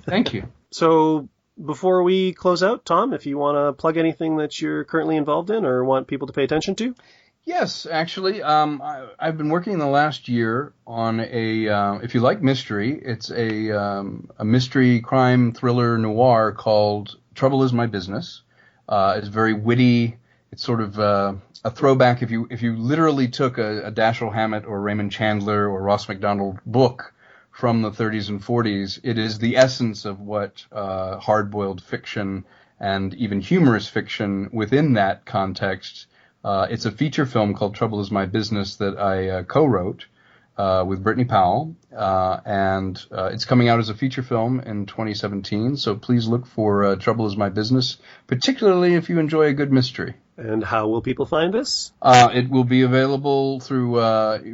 Thank you. So before we close out, Tom, if you want to plug anything that you're currently involved in or want people to pay attention to? Yes, actually, I've been working the last year on if you like mystery, it's a mystery crime thriller noir called Trouble Is My Business. It's very witty. It's sort of a throwback. If you literally took a Dashiell Hammett or Raymond Chandler or Ross MacDonald book from the 30s and 40s, it is the essence of what hard-boiled fiction and even humorous fiction within that context. It's a feature film called Trouble Is My Business that I co-wrote with Brittany Powell, and it's coming out as a feature film in 2017, so please look for Trouble Is My Business, particularly if you enjoy a good mystery. And how will people find this? It will be available through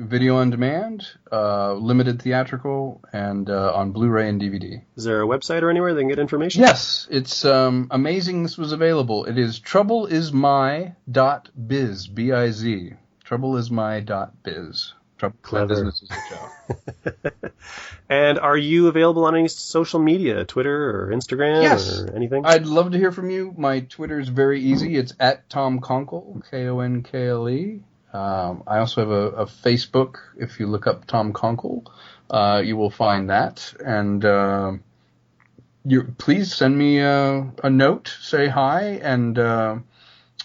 video on demand, limited theatrical, and on Blu-ray and DVD. Is there a website or anywhere they can get information? Yes, it's amazing this was available. It is troubleismy.biz, B-I-Z. Troubleismy.biz. Clever. Business is the show. And are you available on any social media, Twitter or Instagram Yes. or anything? I'd love to hear from you. My Twitter is very easy. It's at Tom Konkle, Konkle. I also have a Facebook. If you look up Tom Konkle, you will find that. And please send me a note, say hi, and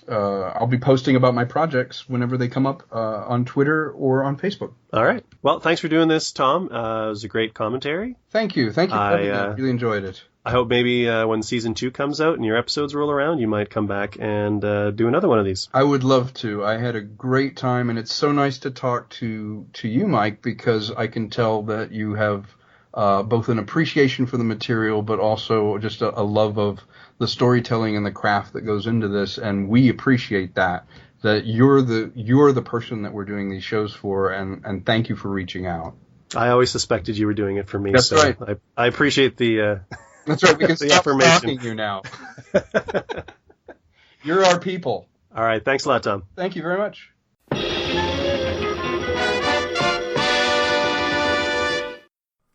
I'll be posting about my projects whenever they come up on Twitter or on Facebook. All right. Well, thanks for doing this, Tom. It was a great commentary. Thank you. Thank you for having me. I really enjoyed it. I hope maybe when season 2 comes out and your episodes roll around, you might come back and do another one of these. I would love to. I had a great time, and it's so nice to talk to you, Mike, because I can tell that you have both an appreciation for the material, but also just a love of the storytelling and the craft that goes into this, and we appreciate that you're the person that we're doing these shows for, and thank you for reaching out. I always suspected you were doing it for me. That's right. I appreciate the That's right. We can the stop affirmation. stalking you now. You're our people. All right. Thanks a lot, Tom. Thank you very much.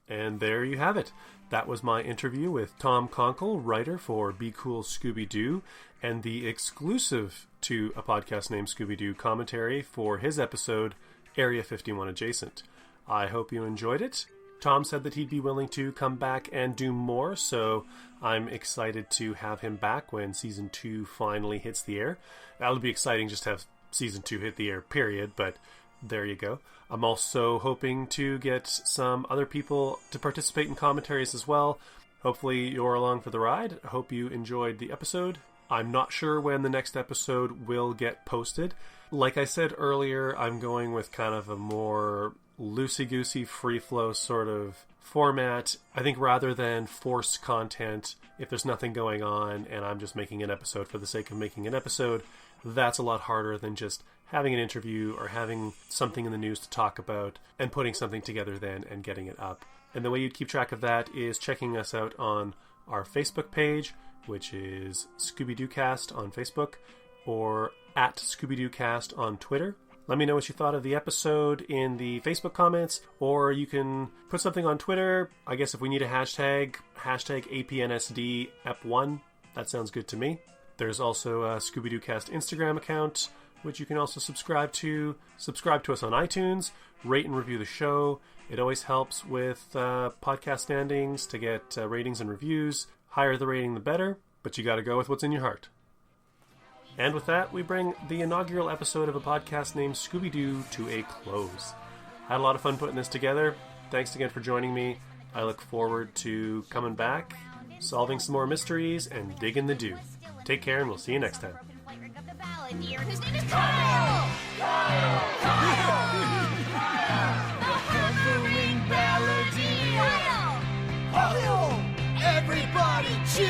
And there you have it. That was my interview with Tom Konkle, writer for Be Cool Scooby-Doo, and the exclusive to A Podcast Named Scooby-Doo commentary for his episode, Area 51 Adjacent. I hope you enjoyed it. Tom said that he'd be willing to come back and do more, so I'm excited to have him back when Season 2 finally hits the air. That'll be exciting just to have Season 2 hit the air, period, but there you go. I'm also hoping to get some other people to participate in commentaries as well. Hopefully you're along for the ride. I hope you enjoyed the episode. I'm not sure when the next episode will get posted. Like I said earlier, I'm going with kind of a more loosey-goosey, free-flow sort of format. I think rather than force content, if there's nothing going on and I'm just making an episode for the sake of making an episode, that's a lot harder than just having an interview or having something in the news to talk about and putting something together then and getting it up. And the way you'd keep track of that is checking us out on our Facebook page, which is Scooby-Doo Cast on Facebook, or at Scooby-Doo Cast on Twitter. Let me know what you thought of the episode in the Facebook comments, or you can put something on Twitter. I guess if we need a hashtag APNSDEP1. That sounds good to me. There's also a Scooby-Doo Cast Instagram account, which you can also subscribe to. Subscribe to us on iTunes, rate and review the show. It always helps with podcast standings to get ratings and reviews. Higher the rating, the better, but you got to go with what's in your heart. And with that, we bring the inaugural episode of A Podcast Named Scooby-Doo to a close. Had a lot of fun putting this together. Thanks again for joining me. I look forward to coming back, solving some more mysteries, and digging the doo. Take care, and we'll see you next time. His name is Konkle! Everybody cheer!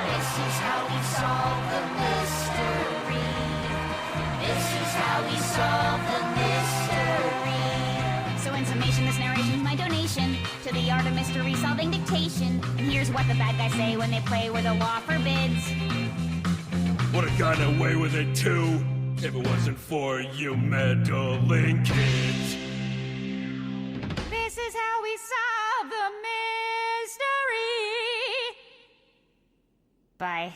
This is how we solve the mystery. This is how we solve the mystery. So in summation, this narration's my donation to the art of mystery solving dictation. And here's what the bad guys say when they play where the law forbids. Would have gotten away with it too if it wasn't for you meddling kids. This is how we solve the mystery. Bye.